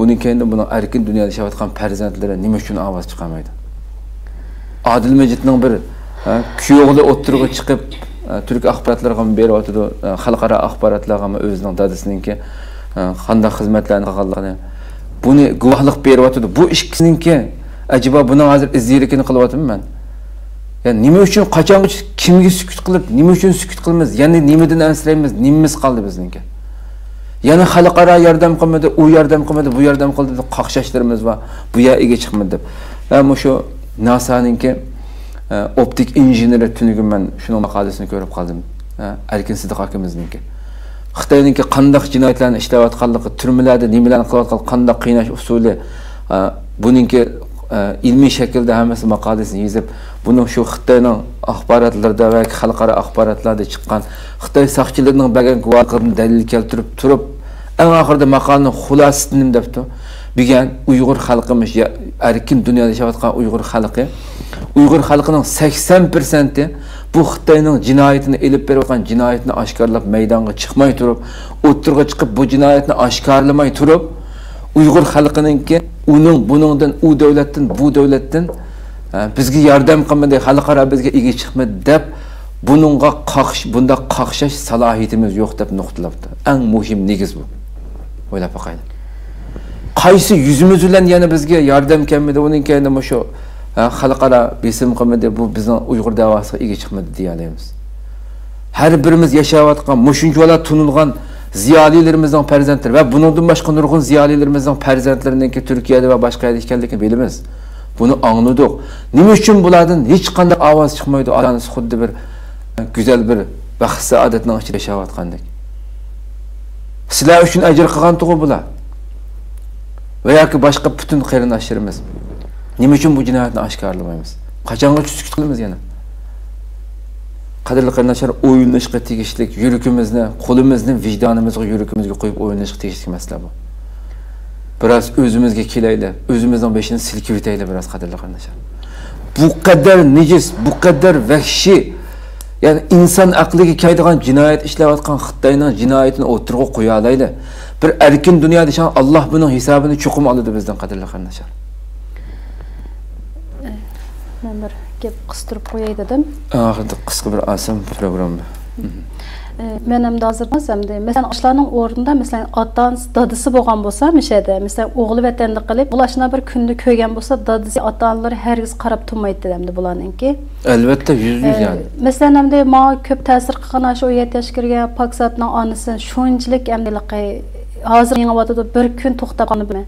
S1: uning keyinda buni erkin dunyoda yashayotgan farzandlari nima uchun ovoz chiqarmaydi? Adil Majidning bir kuyovli o'tirg'i chiqib, turk axborotlarga beryotdi, xalqaro axborotlarga o'zining dadasininki qanday xizmatlarni qilganligini buni guvohlik beryotdi. Bu ikkisiningki acaba buni hozir izlayotganini qilyaptimi men? Yani nima uchun qachongacha kimga sukut qilib, nima uchun sukut qilamiz? Ya'ni nimadan ansiraymiz? Nimamiz qoldi bizningki? Yana xalqaro yordam qilmadi, u yordam qilmadi, bu yordam qildi deb qaqshashlarimiz va bu yerga chiqmadi. Ham shu NASA'ninki optik injeneri tuniga men shuning maqolasini ko'rib qoldim. Erkin Sidiq akamizningki. Xitoyninki qanday jinoyatlarni ishlayotganligi, turmalarda nimalarni qilayotgan, qanday qiynash usuli, buningki ilmiy shaklda hammasi maqolasini yozib, buni shu Xitoyning axborotlarida va xalqaro axborotlarda chiqqan Xitoy soqchilarining bergan guvohligini dalil keltirib turib, eng oxirida maqolaning xulosasini debdi. Bilgan Uyg'ur xalqimiz, erkin dunyoda yashayotgan Uyg'ur xalqi, Uyg'ur xalqining 80% bu Xitoyning jinoyatini elib berayotgan jinoyatni oshkorlab maydonga chiqmay turib, o'tirg'a chiqib bu jinoyatni oshkorlamay turib, Uyg'ur xalqininki uning buningdan, u davlatdan, bu davlatdan bizga yordam qilmadi, xalqaro bizga ega chiqmadi deb buningga bunda qaqshash salohiyatimiz yo'q deb nuqtalabdi. Eng muhim negiz bu. O'ylab boqaylik. Qaysi yuzimiz bilan yana bizga yordam kelmadi, uning keyinda shu xalqaro besim qilmadi, bu bizning Uyg'ur davosiga ega chiqmadi deya olamiz. Har birimiz yashayotgan, mushunchalar tunilgan ziyolilarimizning farzandlari va buningdan boshqa nurg'un ziyolilarimizning farzandlariniki Turkiyada va boshqa yerda ekanligini bilamiz. Buni angladik. Nima uchun bulardan hech qanday ovoz chiqmaydi? Alanisi xuddi bir go'zal bir baxt saodatning ichida yashayotgandek. Sizlar uchun ajr qilgan to'g'ri bular. Va yoki boshqa butun qarindoshlarimiz nima uchun bu jinoyatni oshkorlamaymiz? Qachonga sukut qilamiz yana? Qadrli qarindoshlar, o'yinlashga tegishli yuragimizni, qo'limizni, vijdonimizga, yuragimizga qo'yib o'yinlashga tegishli masala bu. Biraz o'zimizga kelaylik, o'zimizning beshini silkib o'taylik biraz qadrli qarindoshlar. Bu qadar nejis, bu qadar vahshiy, yani inson aqliga keladigan jinoyat ishlayotgan Xitoyning jinoyatini o'tirg'a qo'ya olaylik. Bir erkin dunyoda shan Alloh buning hisobini cho'qim oladi bizdan qadrli qarindoshlar.
S2: Men bir gap qistirib qo'yay dedim.
S1: Oxirida qisqa bir asam program.
S2: Men ham hozirmasam-da, masalan, ashlarning o'rnida, masalan, ota-onasi, dadisi bo'lgan bo'lsa, mishada, masalan, o'g'li vatanda qilib, bularni bir kunda ko'rgan bo'lsa, dadisi, ota-onalari hargiz qarab turmaydi demdi bularninki.
S1: Albatta, %100 yani.
S2: Masalan, hamda menga ko'p ta'sir qilgan shu 7 yoshga kirgan Paksatning onasi shunchalik amdiliqi hozir yengayotdi, bir kun to'xtab qoldi bilma.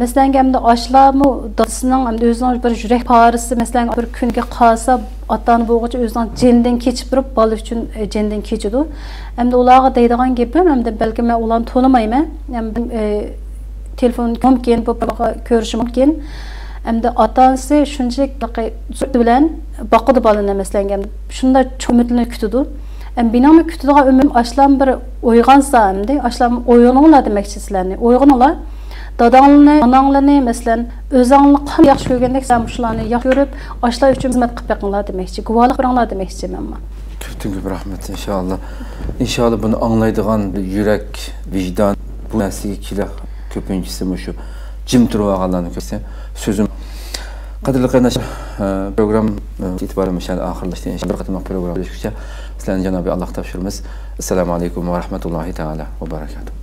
S2: Masalan, hamda ashlarmi dadisining hamda o'zining bir yurak parisi, masalan, bir kunga qolsa, ota-ona bo'lguncha o'zining jendan kechib turib, bola uchun jendan kechidi. Hamda ularga deydigan gapim, hamda balki men ularni tonimayman. Telefon mumkin, bu ko'rish mumkin. Hamda ota-onasi shunchalik bilan boqadi bolani, masalan, shunda cho'mitini kutidi. Binamı kütüdüğü ümüm aşlam bir oyğansa hamda, aşlam oyğanыңlar demekçi sizlarni. Oyğanыңlar. Dadаңlarni, anаңlarni, masalan, o'zingni qanday yaxshi ko'rgandek, sen shularni yaxshi ko'rib, ashlar uchun xizmat qilib beqinglar demekçi, guvohlik beringlar demekçi menma.
S1: Ko'p rahmat inshaalloh. Inshaalloh buni anglaydigan yurak, vijdon bu narsaga kela ko'pinchisi shu jim turib olganlarni ko'rsa, so'zim qadrli qarindoshlar, program e'tiborim inshaalloh oxirlashdi. Inshaalloh bir qator program bo'lishguncha sizlarni janobi Alloh topshiramiz. Assalomu alaykum va rahmatullohi taala va barakatuh.